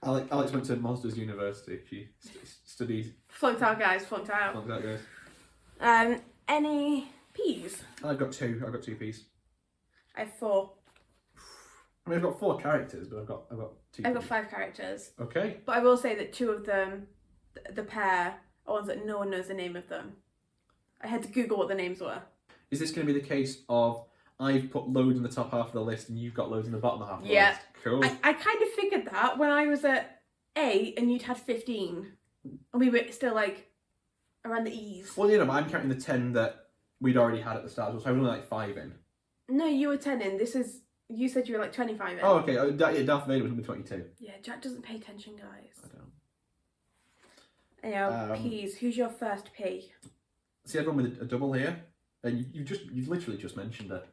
Alex went to Monsters University. She studied. flunked out, guys. Flunked out. Like that goes. Any P's? I've got 2. I've got 2 P's. I have 4. I mean, I've got 4 characters, but I've got 2. I've got 5 characters. Okay. But I will say that 2 of them, the pair, are ones that no one knows the name of them. I had to Google what the names were. Is this going to be the case of I've put loads in the top half of the list, and you've got loads in the bottom half of the Yeah. list. Cool. I kind of figured that when I was at 8 and you'd had 15. And we were still like around the E's. Well, you know, I'm counting the 10 that we'd already had at the start, so I was only like 5 in. No, you were 10 in. You said you were like 25 in. Oh, okay. Yeah, Darth Vader was number 22. Yeah, Jack doesn't pay attention, guys. I don't. Anyhow, P's. Who's your first P? See everyone with a double here, and you've literally just mentioned it.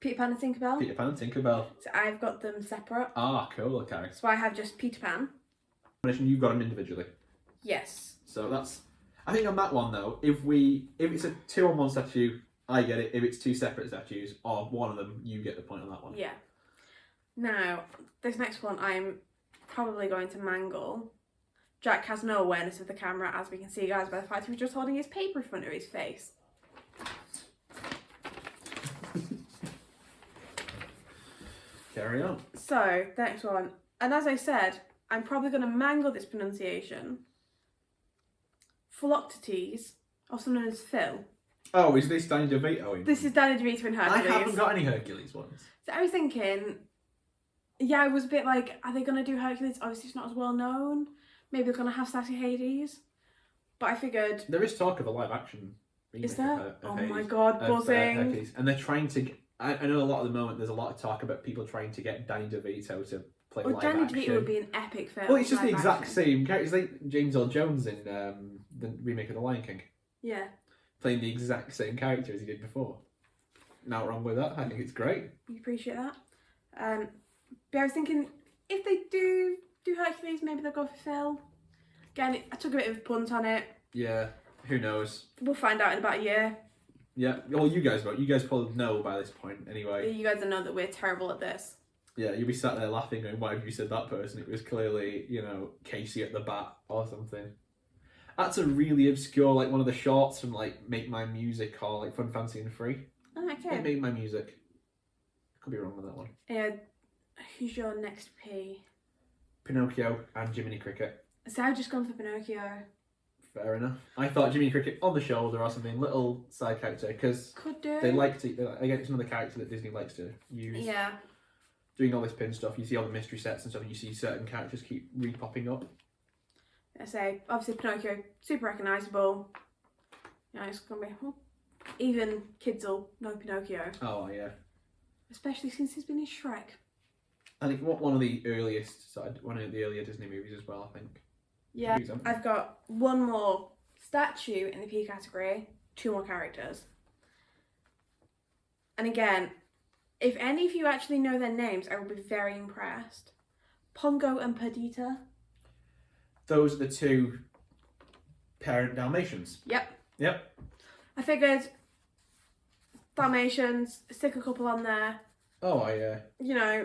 Peter Pan and Tinkerbell. Peter Pan and Tinkerbell. So I've got them separate. Ah, cool. Okay. So I have just Peter Pan. You've got them individually. Yes. So that's. I think on that one though, if it's a 2-on-1 statue, I get it. If it's 2 separate statues, or one of them, you get the point on that one. Yeah. Now, this next one I'm probably going to mangle. Jack has no awareness of the camera, as we can see, guys, by the fact he was just holding his paper in front of his face. Carry on. So, the next one. And as I said, I'm probably going to mangle this pronunciation. Philoctetes, also known as Phil. Oh, is this Danny DeVito? This is Danny DeVito in Hercules. I haven't got any Hercules ones. So I was thinking, yeah, I was a bit like, are they going to do Hercules? Obviously, it's not as well known. Maybe they're going to have Sassy Hades. But I figured... There is talk of a live-action remake. Is there? Of Oh Hades, my god, buzzing. Hercules. And they're trying to... I know a lot at the moment, there's a lot of talk about people trying to get Danny DeVito to play Well, live Danny action. DeVito would be an epic film. Well, it's just the live exact action. same character. It's like James Earl Jones in the remake of The Lion King. Yeah. Playing the exact same character as he did before. Not wrong with that. I think it's great. You appreciate that. But I was thinking, if they do Hercules, maybe they'll go for Phil. Again, I took a bit of a punt on it. Yeah, who knows? We'll find out in about a year. Yeah, well, you guys won't. You guys probably know by this point anyway. You guys know that we're terrible at this. Yeah, you'll be sat there laughing going, why have you said that person? It was clearly, Casey at the bat or something. That's a really obscure, like one of the shorts from like Make My Music or like Fun, Fancy and Free. Oh, okay. Make My Music. Could be wrong with that one. Who's your next P? Pinocchio and Jiminy Cricket. So I've just gone for Pinocchio. Fair enough. I thought Jiminy Cricket on the shoulder or something, little side character, because Could do. they like to, again, it's another character that Disney likes to use. Yeah. Doing all this pin stuff, you see all the mystery sets and stuff, and you see certain characters keep re-popping up. I say, obviously Pinocchio, super recognisable. It's gonna be, even kids will know Pinocchio. Oh, yeah. Especially since he's been in Shrek. I think one of the earliest, one of the earlier Disney movies as well, I think. Yeah, I've got one more statue in the P category, 2 more characters. And again, if any of you actually know their names, I will be very impressed. Pongo and Perdita. Those are the 2 parent Dalmatians. Yep. I figured Dalmatians, stick a couple on there. Oh, yeah.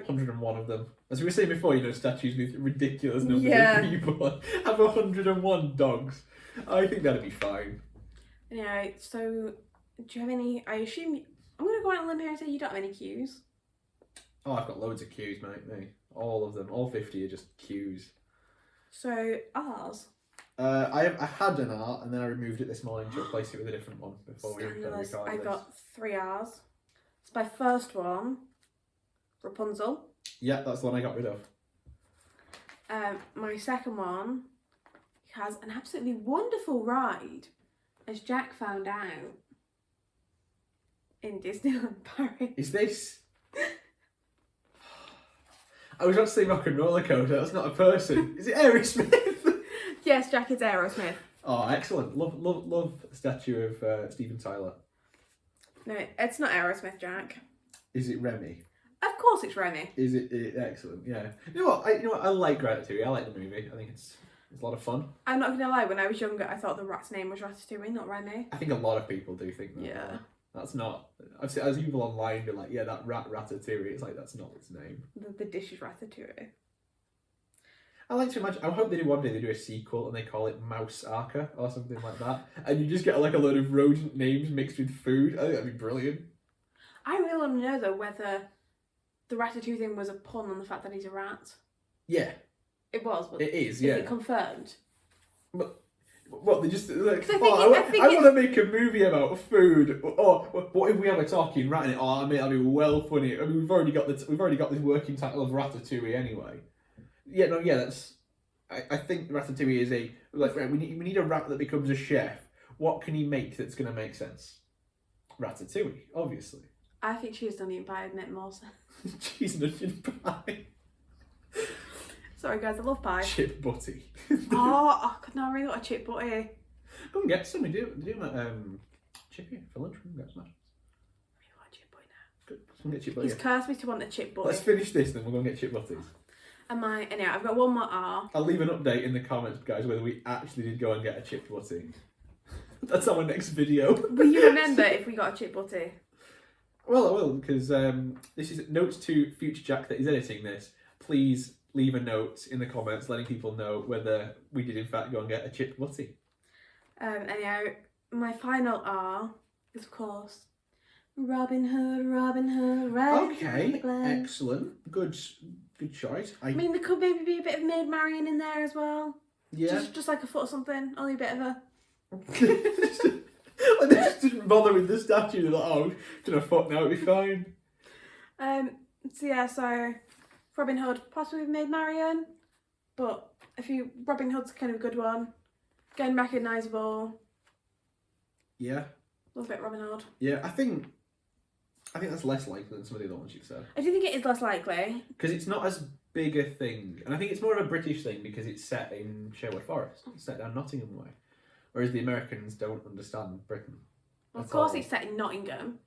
101 of them. As we were saying before, statues with ridiculous numbers of people have 101 dogs. I think that'd be fine. So do you have any? I'm going to go out on a limb here and say you don't have any cues. Oh, I've got loads of cues, mate. All of them. All 50 are just cues. So, R's. I had an R, and then I removed it this morning to replace it with a different one before we recorded this. I got 3 R's. So my first one, Rapunzel. Yeah, that's the one I got rid of. My second one has an absolutely wonderful ride, as Jack found out in Disneyland Paris. Is this? I was about to say Rock and Roller Coaster. That's not a person. Is it Aerosmith? Yes, Jack, it's Aerosmith. Oh, excellent! Love the statue of Steven Tyler. No, it's not Aerosmith, Jack. Is it Remy? Of course, it's Remy. Is it excellent? Yeah. You know what? I like Ratatouille. I like the movie. I think it's a lot of fun. I'm not gonna lie. When I was younger, I thought the rat's name was Ratatouille, not Remy. I think a lot of people do think that. Yeah. That's not. I've seen as people online be like, yeah, that Ratatouille. It's like that's not its name. The dish is Ratatouille. I like to imagine. I hope they do one day. They do a sequel and they call it Mouse Arca or something like that, and you just get like a load of rodent names mixed with food. I think that'd be brilliant. I really want to know though whether the Ratatouille thing was a pun on the fact that he's a rat. Yeah, It was. But it is. Yeah, is it confirmed? but What, they just like, I want to make a movie about food. Or what if we have a talking rat in it? Oh, I mean, that'd be well funny. I mean, we've already got this working title of Ratatouille anyway. Yeah, no, yeah, that's. I think Ratatouille is right. We need a rat that becomes a chef. What can he make that's going to make sense? Ratatouille, obviously. I think cheese onion pie would make more sense. Cheese and onion pie. Sorry guys, I love pie. Chip butty. Oh, no, I really want a chip butty. Go and get some. We do that chippy for lunch. We can get some. I really want a chip butty now. Good. Let's go and get chip butty. He's cursed me to want a chip butty. Let's finish this, then we'll go and get chip butties. Anyway, I've got one more R. I'll leave an update in the comments, guys, whether we actually did go and get a chip butty. That's our next video. Will you remember if we got a chip butty? Well, I will, because this is notes to Future Jack that is editing this. Please leave a note in the comments letting people know whether we did in fact go and get a chip butty. Anyhow, my final R is of course Robin Hood, Robin Hood, right? Okay, excellent. Good choice. I mean, there could maybe be a bit of Maid Marian in there as well. Yeah. Just like a foot or something. Only a bit of a... Like, they just didn't bother with the statue. They're like, oh, it's in a foot now, it'll be fine. So Robin Hood, possibly with Maid Marian, but Robin Hood's kind of a good one. Again, recognisable. Yeah. A little bit Robin Hood. Yeah, I think that's less likely than some of the other ones you've said. I do think it is less likely. Because it's not as big a thing. And I think it's more of a British thing because it's set in Sherwood Forest. It's set down Nottingham way. Whereas the Americans don't understand Britain. Of course it's set in Nottingham.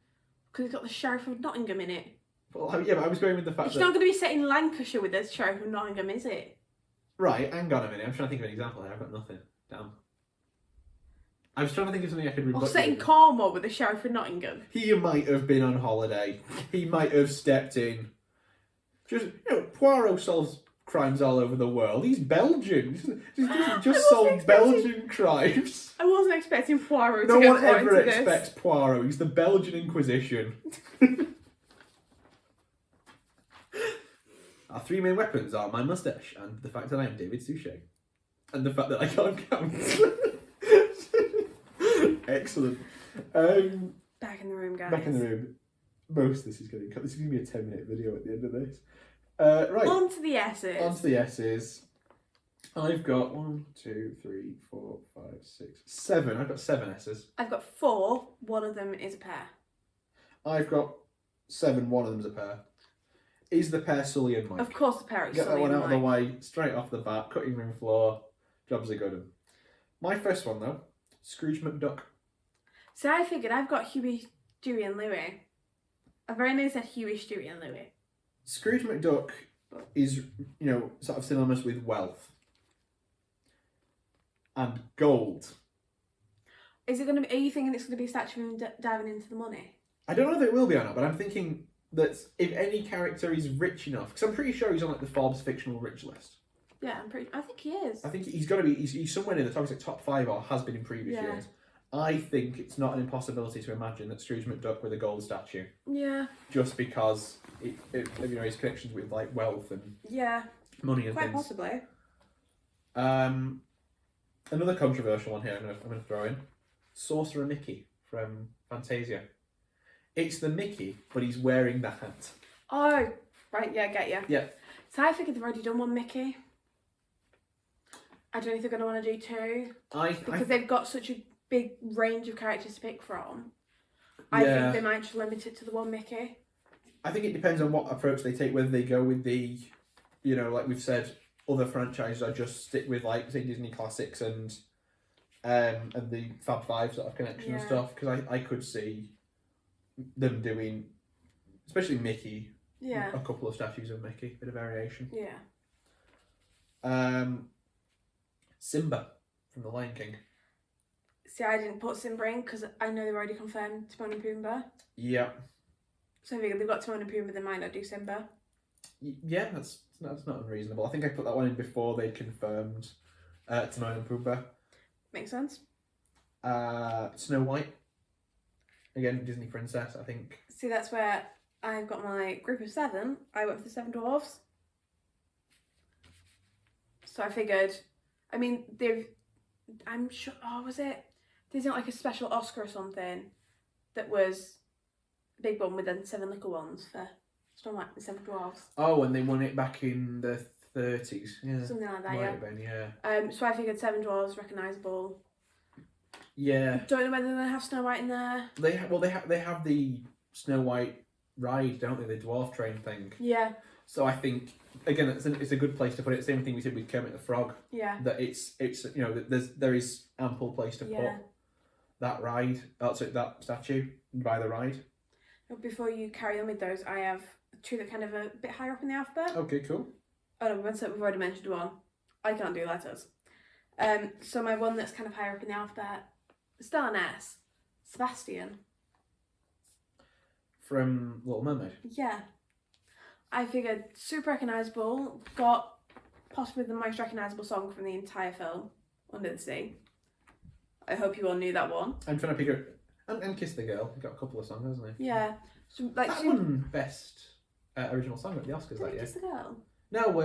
Because it's got the Sheriff of Nottingham in it. Well, yeah, but I was going with the fact it's not going to be set in Lancashire with the Sheriff of Nottingham, is it? Right, hang on a minute. I'm trying to think of an example here. I've got nothing. Damn. I was trying to think of something I could remember. Or set in Cornwall with the Sheriff of Nottingham. He might have been on holiday. He might have stepped in. Just, Poirot solves crimes all over the world. He's Belgian. He just solve Belgian crimes. I wasn't expecting Poirot to get No one ever into expects this. Poirot. He's the Belgian Inquisition. Our three main weapons are my moustache and the fact that I am David Suchet. And the fact that I can't count. Excellent. Back in the room, guys. Back in the room. Most of this is going to cut. This is going to be a 10-minute video at the end of this. Right. On to the S's. On to the S's. I've got 1, 2, 3, 4, 5, 6, 7. I've got 7 S's. I've got 4. One of them is a pair. I've got 7. One of them's a pair. Is the pair Sully and Mike? Of course the pair is Get Sully that one and out Mike. of the way, straight off the bat, cutting room floor, jobs are good. My first one though, Scrooge McDuck. So I figured I've got Huey, Stewie and Louie. I've very nearly said Huey, Stewie and Louie. Scrooge McDuck is, sort of synonymous with wealth. And gold. Is it going to be, are you thinking it's going to be a statue of him diving into the money? I don't know if it will be or not, but I'm thinking that if any character is rich enough, because I'm pretty sure he's on like the Forbes fictional rich list. Yeah, I think he is. I think he's got to be, he's somewhere near the top, he's like top 5 or has been in previous years. I think it's not an impossibility to imagine that Scrooge McDuck with a gold statue. Yeah. Just because his connections with like wealth and money and quite things. Possibly. Another controversial one here I'm going to throw in. Sorcerer Mickey from Fantasia. It's the Mickey, but he's wearing the hat. Oh, right, yeah, I get you. Yeah. So I figured they've already done one Mickey. I don't know if they're going to want to do 2. Because they've got such a big range of characters to pick from. I think they might just limit it to the one Mickey. I think it depends on what approach they take, whether they go with the, like we've said, other franchises or just stick with like, say, Disney classics and the Fab Five sort of connection and stuff. Because I could see them doing, especially Mickey, a couple of statues of Mickey, bit of variation. Yeah. Simba from The Lion King. See, I didn't put Simba in because I know they've already confirmed Timon and Pumbaa. Yeah. So I figured they've got Timon and Pumbaa, they might not do Simba. Yeah, that's not unreasonable. I think I put that one in before they confirmed Timon and Pumbaa. Makes sense. Snow White. Again, Disney princess, I think. See, that's where I've got my group of 7. I went for the 7 dwarves. So I figured, I mean, I'm sure. Oh, was it? Isn't it like a special Oscar or something that was a big one with then 7 little ones for Snow White and the 7 Dwarfs? Oh, and they won it back in the 30s. Yeah. Something like that, Might yeah. have been, yeah. So I figured 7 Dwarfs, recognisable. Yeah. Don't know whether they have Snow White in there. They have the Snow White ride, don't they? The dwarf train thing. Yeah. So I think again, it's a good place to put it. Same thing we said with Kermit the Frog. Yeah. That it's you know there is ample place to put that ride. That statue by the ride. Before you carry on with those, I have 2 that kind of a bit higher up in the alphabet. Okay, cool. Oh no, we've already mentioned one. I can't do letters. So my one that's kind of higher up in the alphabet, still an S, Sebastian. From Little Mermaid. Yeah. I figured super recognisable, got possibly the most recognisable song from the entire film, Under the Sea. I hope you all knew that one. I'm trying to figure and Kiss the Girl. He got a couple of songs, hasn't he? Yeah. So, like, that won best original song at the Oscars that year. Kiss the Girl? No,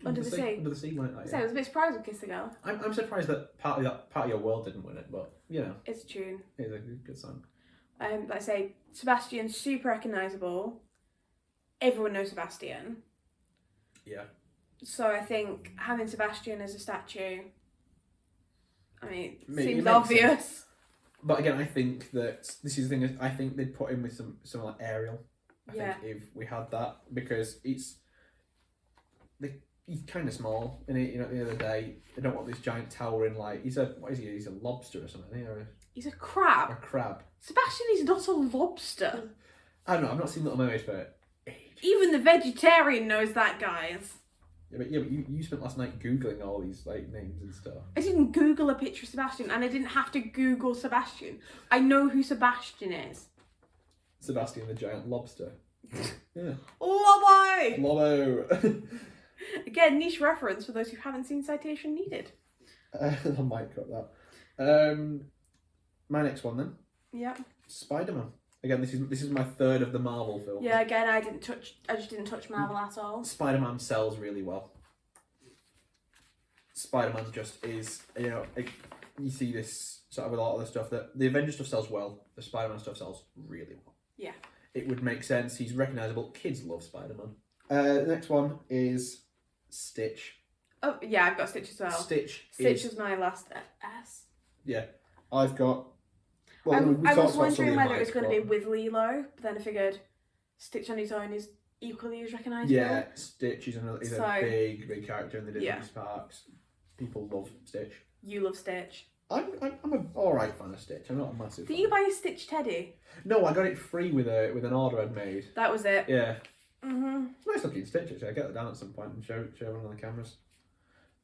Under the Sea. Under the Sea won it that year. So I was a bit surprised with Kiss the Girl. I'm surprised that part of Your World didn't win it, but you know. It's a tune. It's a good song. Like I say, Sebastian, super recognisable. Everyone knows Sebastian. Yeah. So I think having Sebastian as a statue, I mean, Maybe seems obvious. Sense. But again, I think that this is the thing. I think they'd put him with some like Ariel. I think if we had that, because he's kind of small, and you know, at the end of the day, they don't want this giant towering like he's a He's a lobster or something, or he's a crab. A crab. Sebastian is not a lobster. I don't know. I've not seen Little Mermaid for ages. Even the vegetarian knows that, guys. Yeah, but you spent last night googling all these like names and stuff. I didn't Google a picture of Sebastian, and I didn't have to Google Sebastian. I know who Sebastian is. Sebastian the giant lobster. Yeah. Lobo! Lobo. Again, niche reference for those who haven't seen Citation Needed. I might cut that. My next one then. Yeah. Spider-Man. Again, this is my third of the Marvel films. Yeah, again, I just didn't touch Marvel at all. Spider-Man sells really well. Spider-Man just is, you know, you see this sort of with a lot of the stuff that the Avengers stuff sells well. The Spider-Man stuff sells really well. Yeah. It would make sense. He's recognisable. Kids love Spider-Man. The next one is Stitch. Oh yeah, I've got Stitch as well. Stitch was my last S. Yeah, I've got. Well, I was wondering whether it was going to be with Lilo, but then I figured Stitch on his own is equally as recognisable. Yeah, Stitch is a big character in the Disney parks. People love Stitch. You love Stitch. I'm an alright fan of Stitch. I'm not a massive fan. Did you buy a Stitch teddy? No, I got it free with an order I'd made. That was it. Yeah. Mhm. It's a nice looking Stitch actually. I get it down at some point and show one on the cameras.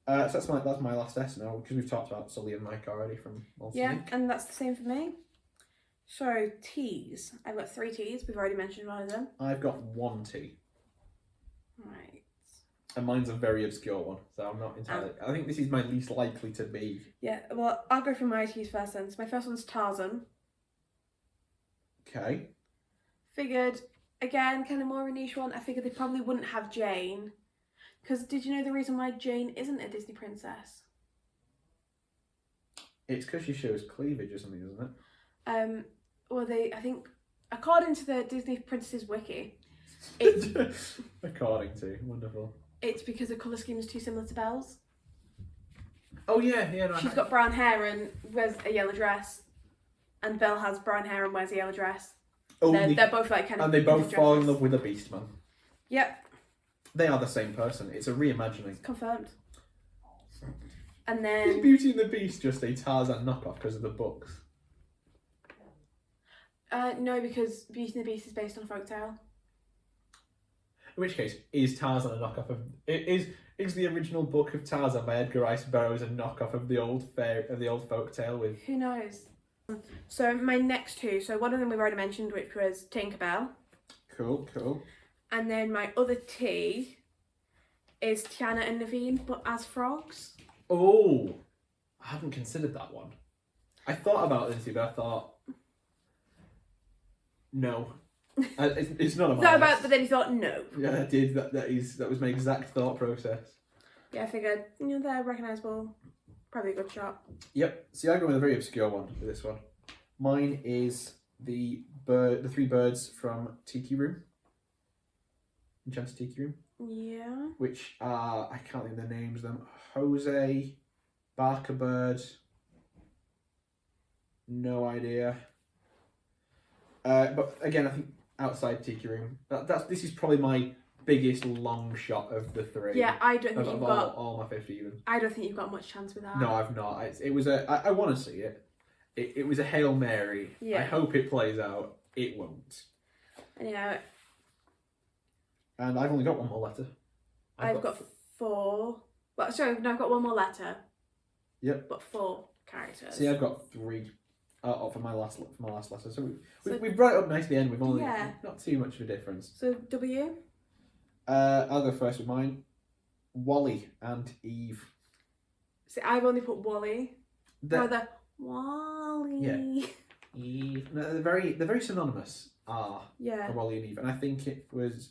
So that's my last S now, because we've talked about Sully and Mike already from Monsters Inc. And that's the same for me. So T's. I've got 3 T's. We've already mentioned one of them. I've got 1 T. Right. And mine's a very obscure one, so I'm not entirely. I think this is my least likely to be. Yeah. Well, I'll go through my T's first then. So my first one's Tarzan. Okay. Figured, again, kind of more of a niche one. I figured they probably wouldn't have Jane. Because did you know the reason why Jane isn't a Disney princess? It's because she shows cleavage or something, isn't it? Well, I think, according to the Disney Princesses wiki, it's according to wonderful. It's because the colour scheme is too similar to Belle's. Oh yeah. No, she's got brown hair and wears a yellow dress, and Belle has brown hair and wears a yellow dress. They're both like kind of. And they both fall in love with a beast man. Yep. They are the same person. It's a reimagining. It's confirmed. And then is Beauty and the Beast just a Tarzan knockoff because of the books? No, because Beauty and the Beast is based on a folktale. In which case, is Tarzan a knockoff of? Is the original book of Tarzan by Edgar Rice Burroughs a knockoff of the old folktale with? Who knows? So my next 2. So one of them we've already mentioned, which was Tinkerbell. Cool. And then my other T is Tiana and Naveen, but as frogs. Oh, I haven't considered that one. I thought about this, but I thought, no, it's not a. Thought about, but then you thought no. Yeah, I did. That was my exact thought process. Yeah, I figured they're recognisable. Probably a good shot. Yep. See, I go with a very obscure one for this one. Mine is the three birds from Tiki Room. Enchanted Tiki Room. Yeah. Which are, I can't think of the names of them. Jose, Barker Bird. No idea. But again, I think outside Tiki Room. This is probably my biggest long shot of the three. Yeah, I don't think you've got all my 50 even. I don't think you've got much chance with that. No, I've not. It was I want to see it. It was a Hail Mary. Yeah. I hope it plays out. It won't. Yeah. And I've only got one more letter. I've got 4. Well, sorry, no, I've got one more letter. Yep. But 4 characters. See, I've got 3 for my last letter. So we brought it up nicely. End. We've only not too much of a difference. So W. I'll go first with mine. Wally and Eve. See, I've only put Wally. Wally. Yeah. Eve. No, they're very synonymous. Yeah. Wally and Eve, and I think there's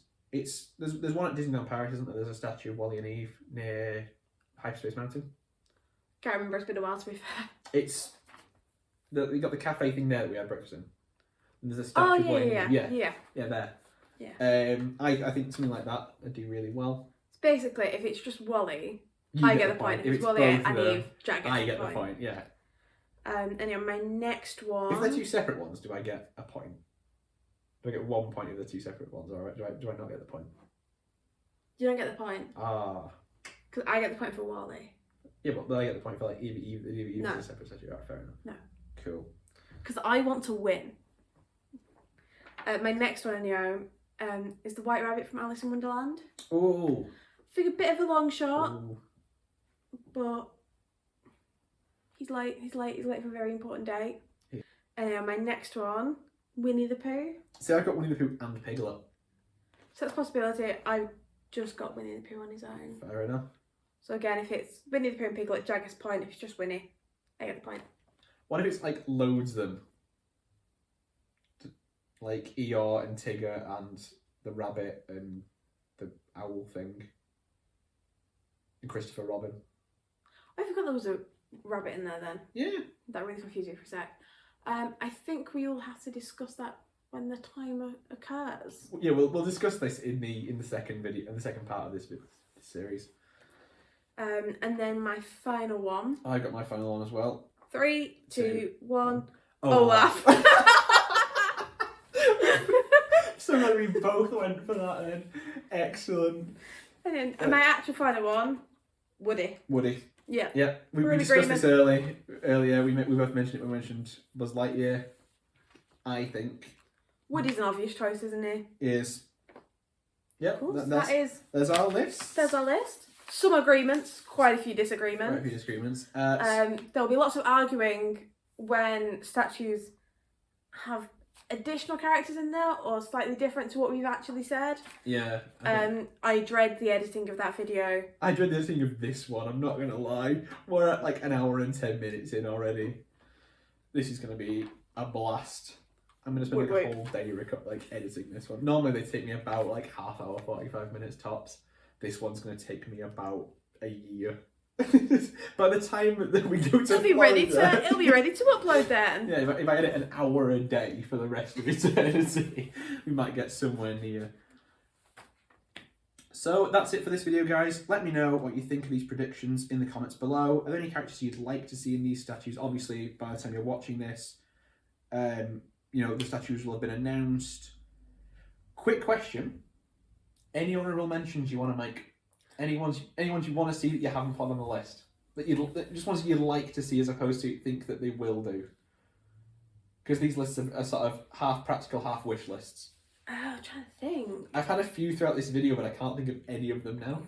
one at Disneyland Paris, isn't there? There's a statue of Wally and Eve near Hyperspace Mountain. Can't remember. It's been a while to be fair. We got the cafe thing there that we had breakfast in. And there's a statue of Wally and Eve. Yeah, there. Yeah. I think something like that would do really well. So basically, if it's just Wally, I get the point. If it's Wally and Eve, Jack gets the point. I get the point. Yeah. Anyway, my next one. If they're 2 separate ones, do I get a point? Do I get 1 point if they're 2 separate ones, or do I not get the point? You don't get the point. Because I get the point for Wally. Yeah, but I get the point for like Eve is a separate statue. Alright, fair enough. No. Cool. Because I want to win. My next one, is the White Rabbit from Alice in Wonderland. Oh. I think a bit of a long shot, but he's late for a very important date. Yeah. My next one, Winnie the Pooh. See, I've got Winnie the Pooh and Piglet. So that's a possibility. I just got Winnie the Pooh on his own. Fair enough. So again, if it's Winnie the Pooh and Piglet, Jack gets a point. If it's just Winnie, I get the point. What if it's like loads of them? Like Eeyore and Tigger and the rabbit and the owl thing. And Christopher Robin. I forgot there was a rabbit in there then. Yeah. That really confused me for a sec. I think we all have to discuss that when the time occurs. Yeah, we'll discuss this in the second video, in the second part of this series. And then my final one. I got my final one as well. 3, 2, 1. Olaf. Olaf. So glad we both went for that then. Excellent. And then my actual final one, Woody. Yeah. Yeah. We discussed this earlier. We both mentioned it when we mentioned Buzz Lightyear. I think Woody's an obvious choice, isn't he? Is. Yep. Cool. There's our list. There's our list. Some agreements, quite a few disagreements. There'll be lots of arguing when statues have additional characters in there or slightly different to what we've actually said. Yeah. I dread the editing of that video. I dread the editing of this one, I'm not going to lie. We're at like an hour and 10 minutes in already. This is going to be a blast. I'm going to spend like a whole day editing this one. Normally they take me about like half hour, 45 minutes tops. This one's going to take me about a year. By the time that we go to it'll be ready to upload then. Yeah, if I edit an hour a day for the rest of eternity, we might get somewhere near. So that's it for this video, guys. Let me know what you think of these predictions in the comments below. Are there any characters you'd like to see in these statues? Obviously, by the time you're watching this, the statues will have been announced. Quick question. Any honourable mentions you want to make? Anyone's you want to see that you haven't put on the list? Just ones you'd like to see as opposed to think that they will do? Because these lists are sort of half practical, half wish lists. I'm trying to think. I've had a few throughout this video, but I can't think of any of them now.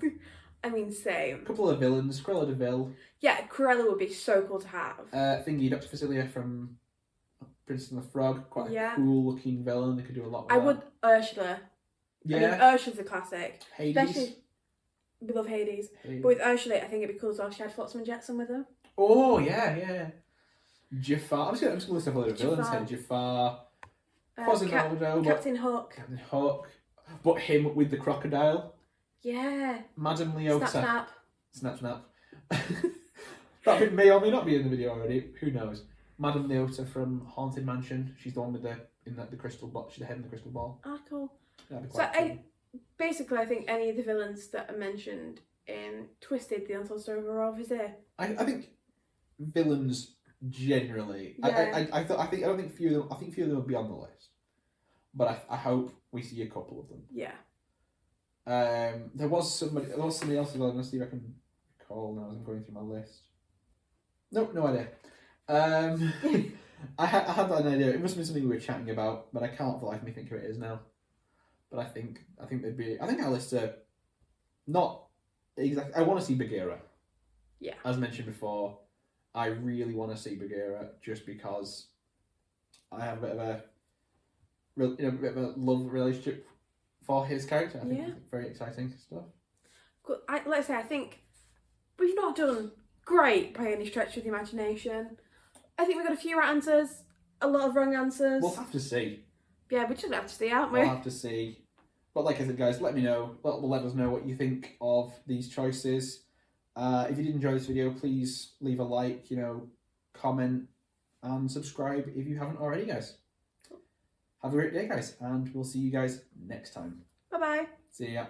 I mean, same. A couple of villains. Cruella de Vil. Yeah, Cruella would be so cool to have. Thingy, Dr. Facilier from Princess and the Frog. Quite a cool looking villain. They could do a lot with I would Ursula. Yeah. I mean, Ursula's a classic. Hades. Especially, we love Hades. But with Ursula, I think it'd be cool as well. She had Flotsam and Jetsam with her. Oh, yeah. Jafar. I'm just going to list a load of villains here. Jafar. Quasimodo. Captain Hook. But him with the crocodile. Yeah. Madame Leota. Snap. Snap. That may or may not be in the video already. Who knows? Madame Leota from Haunted Mansion. She's the one with the crystal ball. She's the head in the crystal ball. Ah, cool. So basically, I think any of the villains that are mentioned in Twisted, the Untold Story of Olaf, I think villains generally. Yeah. I think few of them will be on the list, but I hope we see a couple of them. Yeah. There was somebody else as well. Let's see if I can recall now as I'm going through my list. Nope, no idea. I had an idea. It must have been something we were chatting about, but I can't for the life of me think who it is now. But I think they'd be. I think our lists are not exactly. I want to see Bagheera. Yeah. As mentioned before, I really want to see Bagheera just because I have a bit of a love relationship for his character. I think it's very exciting stuff. Good. Let's say I think we've not done great by any stretch of the imagination. I think we got a few right answers, a lot of wrong answers. We'll have to see. Yeah, we just have to see, aren't we? We'll have to see. But like I said, guys, let me know. Let us know what you think of these choices. If you did enjoy this video, please leave a like, comment, and subscribe if you haven't already, guys. Have a great day, guys, and we'll see you guys next time. Bye-bye. See ya.